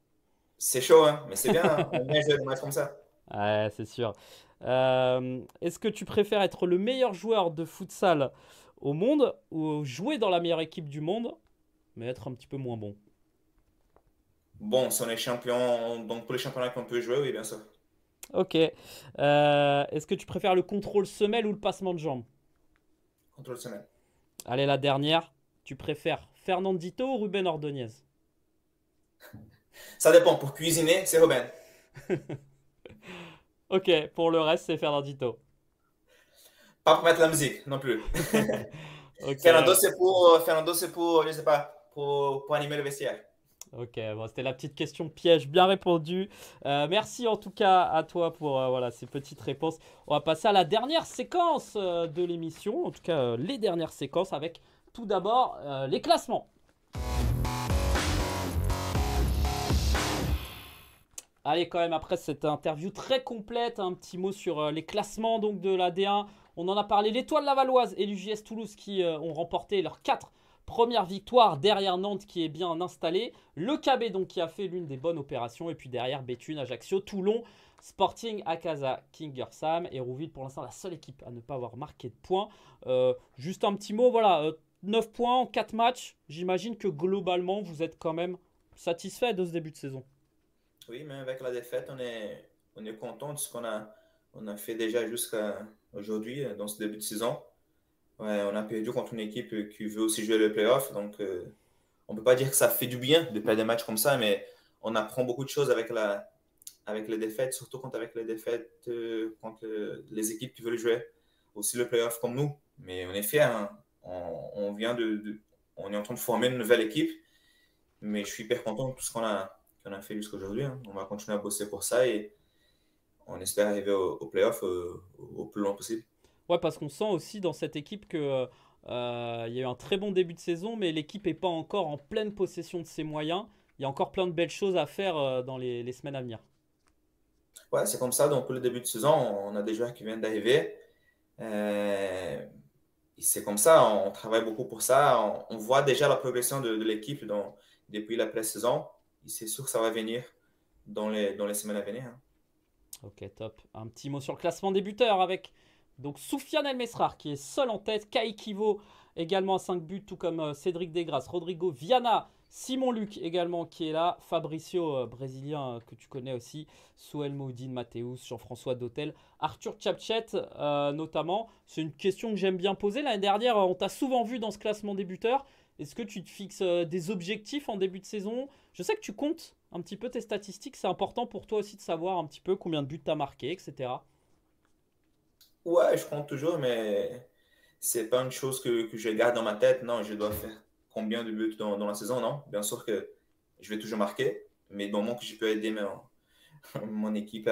S2: C'est chaud, hein, mais c'est bien. Hein. On aime bien jouer des matchs comme ça.
S1: Ouais, c'est sûr. Est-ce que tu préfères être le meilleur joueur de futsal au monde ou jouer dans la meilleure équipe du monde, mais être un petit peu moins bon?
S2: Bon, si on est champion, donc pour les championnats qu'on peut jouer, oui, bien sûr.
S1: Ok. Est-ce que tu préfères le contrôle semelle ou le passement de jambes?
S2: Contrôle semaine.
S1: Allez, la dernière. Tu préfères Fernandito ou Ruben Ordonez?
S2: Ça dépend. Pour cuisiner, c'est Robin.
S1: Ok, pour le reste, c'est Fernandito.
S2: Pas pour mettre la musique non plus.
S1: Ok,
S2: Fernando, c'est pour, je sais pas, pour animer le vestiaire.
S1: ok, bon, c'était la petite question piège, bien répondu. Merci en tout cas à toi pour voilà, ces petites réponses. On va passer à la dernière séquence de l'émission, en tout cas les dernières séquences avec tout d'abord les classements. Allez, quand même, après cette interview très complète, un petit mot sur les classements donc, de la D1. On en a parlé, l'Étoile Lavalloise et l'UJS Toulouse qui ont remporté leurs 4 premières victoires derrière Nantes qui est bien installée. Le KB donc qui a fait l'une des bonnes opérations. Et puis derrière Béthune, Ajaccio, Toulon, Sporting, Akaza, Kingersheim et Rouville pour l'instant la seule équipe à ne pas avoir marqué de points. Juste un petit mot, voilà, 9 points en 4 matchs. J'imagine que globalement vous êtes quand même satisfait de ce début de saison.
S2: Oui, mais avec la défaite, on est content de ce on a fait déjà jusqu'à aujourd'hui, dans ce début de saison. Ouais, on a perdu contre une équipe qui veut aussi jouer le playoff. Donc, on ne peut pas dire que ça fait du bien de perdre des matchs comme ça, mais on apprend beaucoup de choses avec les défaites, surtout avec les défaites contre les équipes qui veulent jouer aussi le playoff comme nous. Mais on est fiers. Hein. On est en train de former une nouvelle équipe. Mais je suis hyper content de tout ce qu'on a fait jusqu'à aujourd'hui. Hein. On va continuer à bosser pour ça et on espère arriver au playoff au plus long possible.
S1: Ouais, parce qu'on sent aussi dans cette équipe que il y a eu un très bon début de saison, mais l'équipe n'est pas encore en pleine possession de ses moyens. Il y a encore plein de belles choses à faire dans les semaines à venir.
S2: Ouais, c'est comme ça. Donc, pour le début de saison, on a des joueurs qui viennent d'arriver. C'est comme ça. On travaille beaucoup pour ça. On voit déjà la progression de l'équipe depuis la pré-saison. C'est sûr que ça va venir dans les semaines à venir. Hein.
S1: Ok, top. Un petit mot sur le classement des buteurs avec donc Soufiane El Mesrar qui est seul en tête, Kai Kivo également à 5 buts, tout comme Cédric Desgrasses, Rodrigo Viana, Simon Luc également qui est là, Fabricio brésilien que tu connais aussi, Souel Moudine, Mathéus, Jean-François Dotel, Arthur Tchapchet notamment. C'est une question que j'aime bien poser. L'année dernière, on t'a souvent vu dans ce classement des buteurs. Est-ce que tu te fixes des objectifs en début de saison? Je sais que tu comptes un petit peu tes statistiques. C'est important pour toi aussi de savoir un petit peu combien de buts tu as marqué, etc.
S2: Ouais, je compte toujours, mais c'est pas une chose que je garde dans ma tête. Non, je dois faire combien de buts dans la saison, non? Bien sûr que je vais toujours marquer, mais du moment que je peux aider mon équipe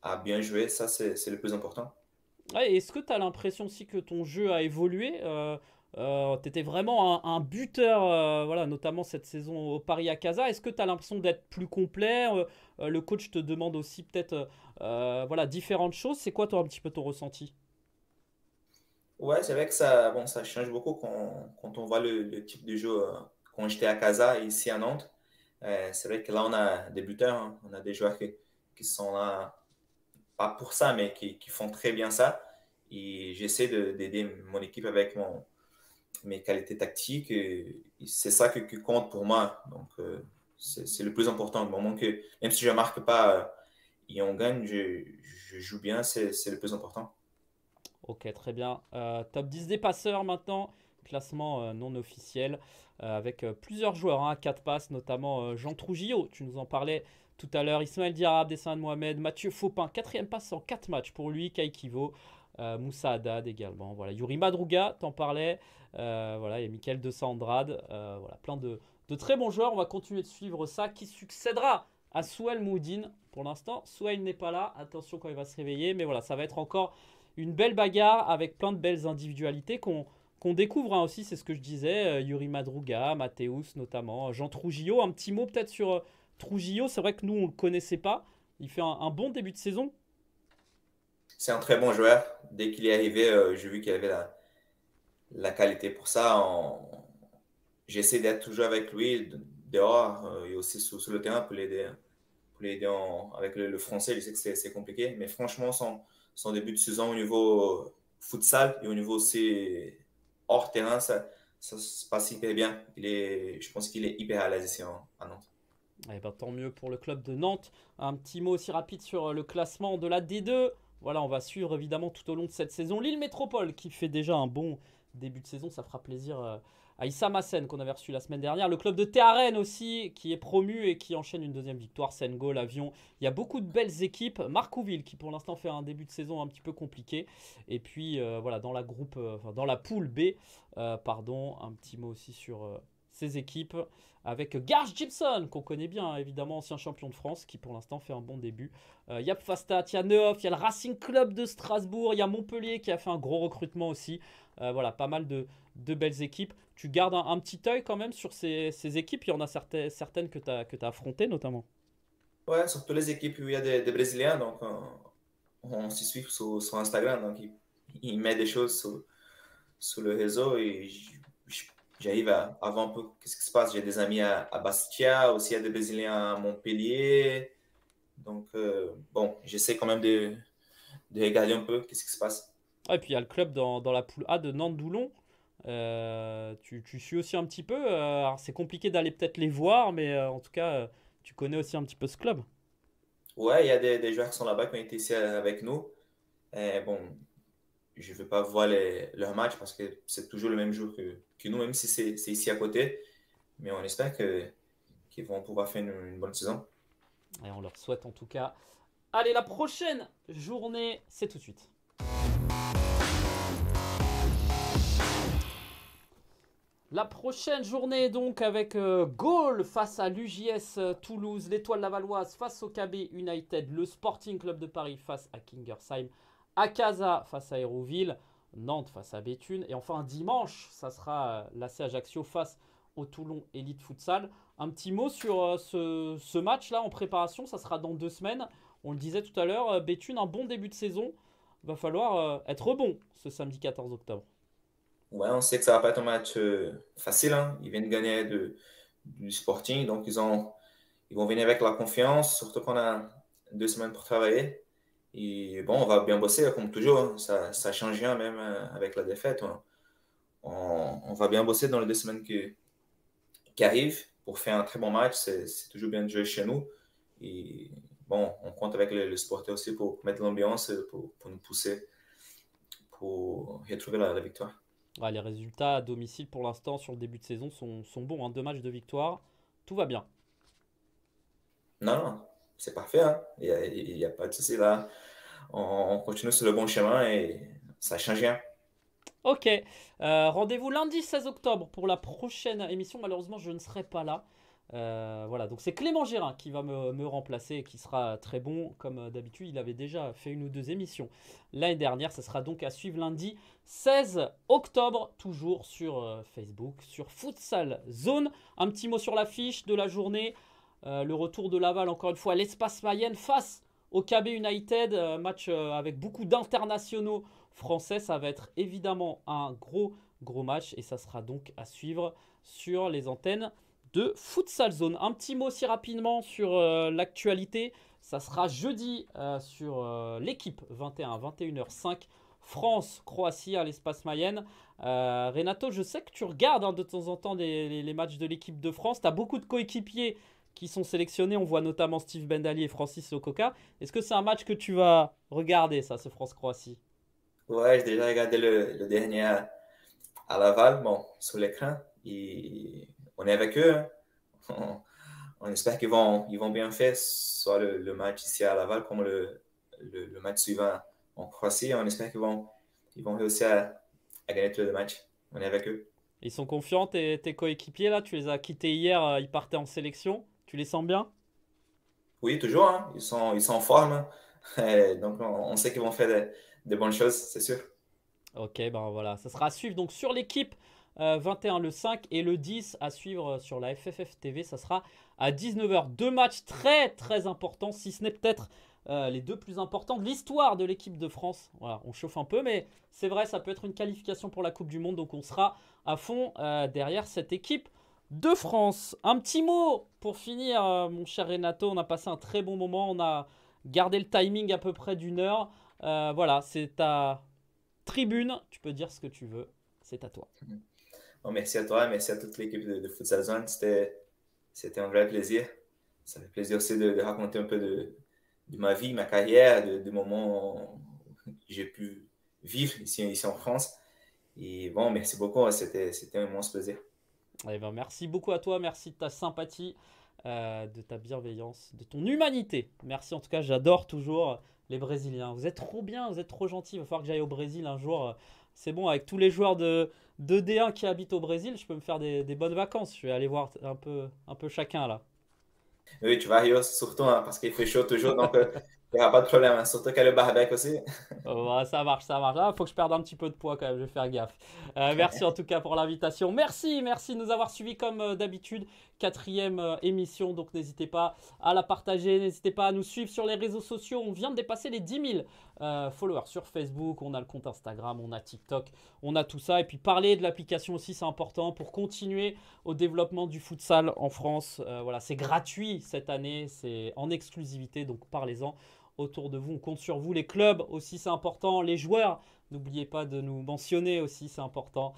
S2: à bien jouer, ça, c'est le plus important.
S1: Ouais, est-ce que tu as l'impression aussi que ton jeu a évolué tu étais vraiment un buteur, voilà, notamment cette saison au Paris Akaza. Est-ce que tu as l'impression d'être plus complet le coach te demande aussi peut-être voilà, différentes choses. C'est quoi toi un petit peu ton ressenti?
S2: Ouais, c'est vrai que ça change beaucoup quand on voit le type de jeu quand j'étais à Casa, ici à Nantes. C'est vrai que là, on a des buteurs, hein. On a des joueurs qui sont là, pas pour ça, mais qui font très bien ça. Et j'essaie d'aider mon équipe avec mes qualités tactiques. Et c'est ça qui compte pour moi. Donc, c'est le plus important. Du moment que, même si je ne marque pas et on gagne, je joue bien, c'est le plus important.
S1: Ok, très bien. Top 10 des passeurs maintenant. Classement non officiel avec plusieurs joueurs, hein, 4 passes, notamment Jean Trujillo. Tu nous en parlais tout à l'heure. Ismaël Diarab, Dessin Mohamed, Mathieu Faupin. 4e passe en 4 matchs pour lui. Kai Kivo, Moussa Haddad également. Voilà. Yuri Madruga, t'en parlais. Voilà, et Michael De Sandrade. Voilà, plein de très bons joueurs. On va continuer de suivre ça. Qui succédera à Souhel Moudine? Pour l'instant, Souhel n'est pas là. Attention quand il va se réveiller. Mais voilà, ça va être encore une belle bagarre avec plein de belles individualités qu'on découvre, hein, aussi. C'est ce que je disais. Yuri Madruga, Mathéus notamment. Jean Trujillo. Un petit mot peut-être sur Trujillo. C'est vrai que nous, on ne le connaissait pas. Il fait un bon début de saison.
S2: C'est un très bon joueur. Dès qu'il est arrivé, j'ai vu qu'il avait la qualité pour ça. J'essaie d'être toujours avec lui dehors et aussi sur le terrain pour l'aider avec le français. Je sais que c'est compliqué, mais franchement, son début de saison au niveau futsal et au niveau aussi hors terrain, ça se passe hyper bien. Je pense qu'il est hyper à l'aise ici à Nantes.
S1: Eh ben, tant mieux pour le club de Nantes. Un petit mot aussi rapide sur le classement de la D2. Voilà, on va suivre évidemment tout au long de cette saison Lille Métropole qui fait déjà un bon début de saison. Ça fera plaisir à Issa Massen qu'on avait reçu la semaine dernière. Le club de Théarène aussi qui est promu et qui enchaîne une deuxième victoire. Seine-Gaulle, Avion. Il y a beaucoup de belles équipes. Marcouville qui pour l'instant fait un début de saison un petit peu compliqué. Et puis voilà, dans la poule B, un petit mot aussi sur ces équipes. Avec Garge Gibson, qu'on connaît bien, évidemment, ancien champion de France, qui pour l'instant fait un bon début. Il y a Pfastat, il y a Neuf, il y a le Racing Club de Strasbourg, il y a Montpellier qui a fait un gros recrutement aussi. Voilà, pas mal de belles équipes. Tu gardes un petit œil quand même sur ces équipes. Il y en a certaines que tu as affrontées notamment.
S2: Ouais, surtout les équipes où il y a des Brésiliens. Donc, on s'y suit sur Instagram. Donc, il met des choses sur le réseau et j'arrive à voir un peu ce qui se passe. J'ai des amis à Bastia, aussi il y a des Brésiliens à Montpellier. Donc, bon, j'essaie quand même de regarder un peu ce qui se passe.
S1: Et puis il y a le club dans la poule A de Nantes-Doulon. Tu suis aussi un petit peu. Alors, c'est compliqué d'aller peut-être les voir, mais en tout cas, tu connais aussi un petit peu ce club.
S2: Ouais, il y a des joueurs qui sont là-bas qui ont été ici avec nous. Bon, je ne veux pas voir leurs matchs parce que c'est toujours le même jour que nous, même si c'est ici à côté. Mais on espère qu'ils vont pouvoir faire une bonne saison.
S1: Et on leur souhaite en tout cas. Allez, la prochaine journée, c'est tout de suite. La prochaine journée donc avec Gaulle face à l'UJS Toulouse, l'Étoile Lavalloise face au KB United, le Sporting Club de Paris face à Kingersheim, Akaza face à Hérouville, Nantes face à Béthune et enfin dimanche, ça sera l'AC Ajaccio face au Toulon Elite Futsal. Un petit mot sur ce match-là en préparation, ça sera dans 2 semaines. On le disait tout à l'heure, Béthune, un bon début de saison. Va falloir être bon ce samedi 14 octobre.
S2: Ouais, on sait que ça va pas être un match facile, hein. Ils viennent gagner du Sporting, donc ils vont venir avec la confiance, surtout qu'on a 2 semaines pour travailler. Et bon, on va bien bosser comme toujours, hein. Ça change rien même avec la défaite. On va bien bosser dans les 2 semaines qui arrivent pour faire un très bon match. C'est toujours bien de jouer chez nous. Et bon, on compte avec le supporter aussi pour mettre l'ambiance, pour nous pousser, pour retrouver la victoire.
S1: Ouais, les résultats à domicile pour l'instant sur le début de saison sont bons, hein. 2 matchs de victoire, tout va bien.
S2: Non, c'est parfait, hein. Il y a pas de souci là. On continue sur le bon chemin et ça change rien.
S1: Ok, rendez-vous lundi 16 octobre pour la prochaine émission. Malheureusement, je ne serai pas là. Voilà, donc c'est Clément Gérin qui va me remplacer et qui sera très bon comme d'habitude. Il avait déjà fait 1 ou 2 émissions l'année dernière. Ça sera donc à suivre lundi 16 octobre, toujours sur Facebook, sur Futsal Zone. Un petit mot sur l'affiche de la journée. Le retour de Laval, encore une fois, à l'Espace Mayenne face au KB United. Match avec beaucoup d'internationaux français. Ça va être évidemment un gros match et ça sera donc à suivre sur les antennes de Futsal Zone. Un petit mot aussi rapidement sur l'actualité. Ça sera jeudi sur l'équipe 21h05 France-Croatie à l'Espace Mayenne. Renato, je sais que tu regardes de temps en temps les matchs de l'équipe de France. Tu as beaucoup de coéquipiers qui sont sélectionnés. On voit notamment Steve Bendali et Francis Lococa. Est-ce que c'est un match que tu vas regarder, ça, ce France-Croatie?
S2: Ouais, j'ai déjà regardé le dernier à Laval, bon, sur l'écran. On est avec eux. Hein. On espère qu'ils vont bien faire, soit le match ici à Laval comme le match suivant en Croatie. On espère qu'ils vont réussir à gagner tous les matchs. On est avec eux.
S1: Ils sont confiants, tes coéquipiers là, tu les as quittés hier, ils partaient en sélection. Tu les sens bien?
S2: Oui, toujours. Hein. Ils sont en forme. Hein. Donc, on sait qu'ils vont faire de bonnes choses, c'est sûr.
S1: Ok, ben voilà, ça sera à suivre donc sur l'équipe 21 le 5 et le 10 à suivre sur la FFF TV. Ça sera à 19h. Deux matchs très très importants, si ce n'est peut-être les deux plus importants de l'histoire de l'équipe de France. Voilà, on chauffe un peu, mais c'est vrai, ça peut être une qualification pour la Coupe du Monde. Donc on sera à fond derrière cette équipe de France. Un petit mot pour finir, mon cher Renato. On a passé un très bon moment. On a gardé le timing à peu près d'1 heure. Voilà, c'est ta tribune. Tu peux dire ce que tu veux. C'est à toi.
S2: Bon, merci à toi, merci à toute l'équipe de Futsal Zone. C'était un vrai plaisir. Ça fait plaisir aussi de raconter un peu de ma vie, ma carrière, des moments que j'ai pu vivre ici en France. Et bon, merci beaucoup. C'était un immense plaisir.
S1: Eh ben, merci beaucoup à toi. Merci de ta sympathie, de ta bienveillance, de ton humanité. Merci en tout cas. J'adore toujours les Brésiliens. Vous êtes trop bien, vous êtes trop gentils. Il va falloir que j'aille au Brésil un jour. C'est bon, avec tous les joueurs de D1 qui habitent au Brésil, je peux me faire des bonnes vacances. Je vais aller voir un peu chacun là.
S2: Oui, tu vas à Rio surtout hein, parce qu'il fait chaud toujours, donc il n'y aura pas de problème. Hein, surtout qu'il y a le barbecue aussi.
S1: Ouais, ça marche. Là, il faut que je perde un petit peu de poids quand même, je vais faire gaffe. Merci en tout cas pour l'invitation. Merci de nous avoir suivis comme d'habitude. 4e émission, donc n'hésitez pas à la partager, n'hésitez pas à nous suivre sur les réseaux sociaux. On vient de dépasser les 10 000 followers sur Facebook, on a le compte Instagram, on a TikTok, on a tout ça. Et puis parler de l'application aussi, c'est important pour continuer au développement du futsal en France. Voilà, c'est gratuit cette année, c'est en exclusivité, donc parlez-en autour de vous, on compte sur vous. Les clubs aussi, c'est important, les joueurs. N'oubliez pas de nous mentionner aussi, c'est important.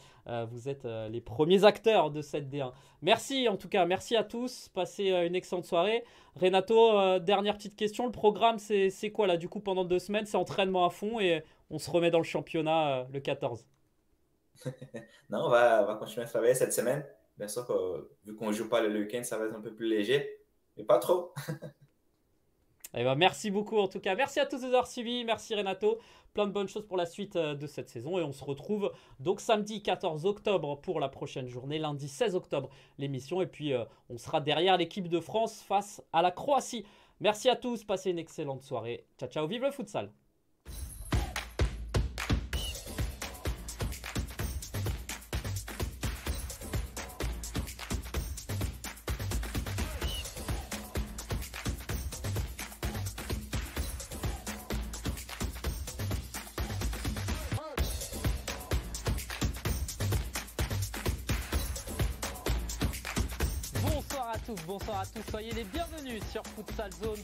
S1: Vous êtes les premiers acteurs de cette D1. Merci en tout cas, merci à tous. Passez une excellente soirée. Renato, dernière petite question. Le programme, c'est quoi là du coup pendant 2 semaines? C'est entraînement à fond et on se remet dans le championnat le 14.
S2: Non, on va continuer à travailler cette semaine. Bien sûr, vu qu'on ne joue pas le week-end, ça va être un peu plus léger, mais pas trop.
S1: Eh ben, merci beaucoup en tout cas. Merci à tous de nous avoir suivis. Merci Renato. Plein de bonnes choses pour la suite de cette saison. Et on se retrouve donc samedi 14 octobre pour la prochaine journée. Lundi 16 octobre l'émission. Et puis on sera derrière l'équipe de France face à la Croatie. Merci à tous. Passez une excellente soirée. Ciao, ciao. Vive le futsal. Bonsoir à tous, soyez les bienvenus sur Futsal Zone.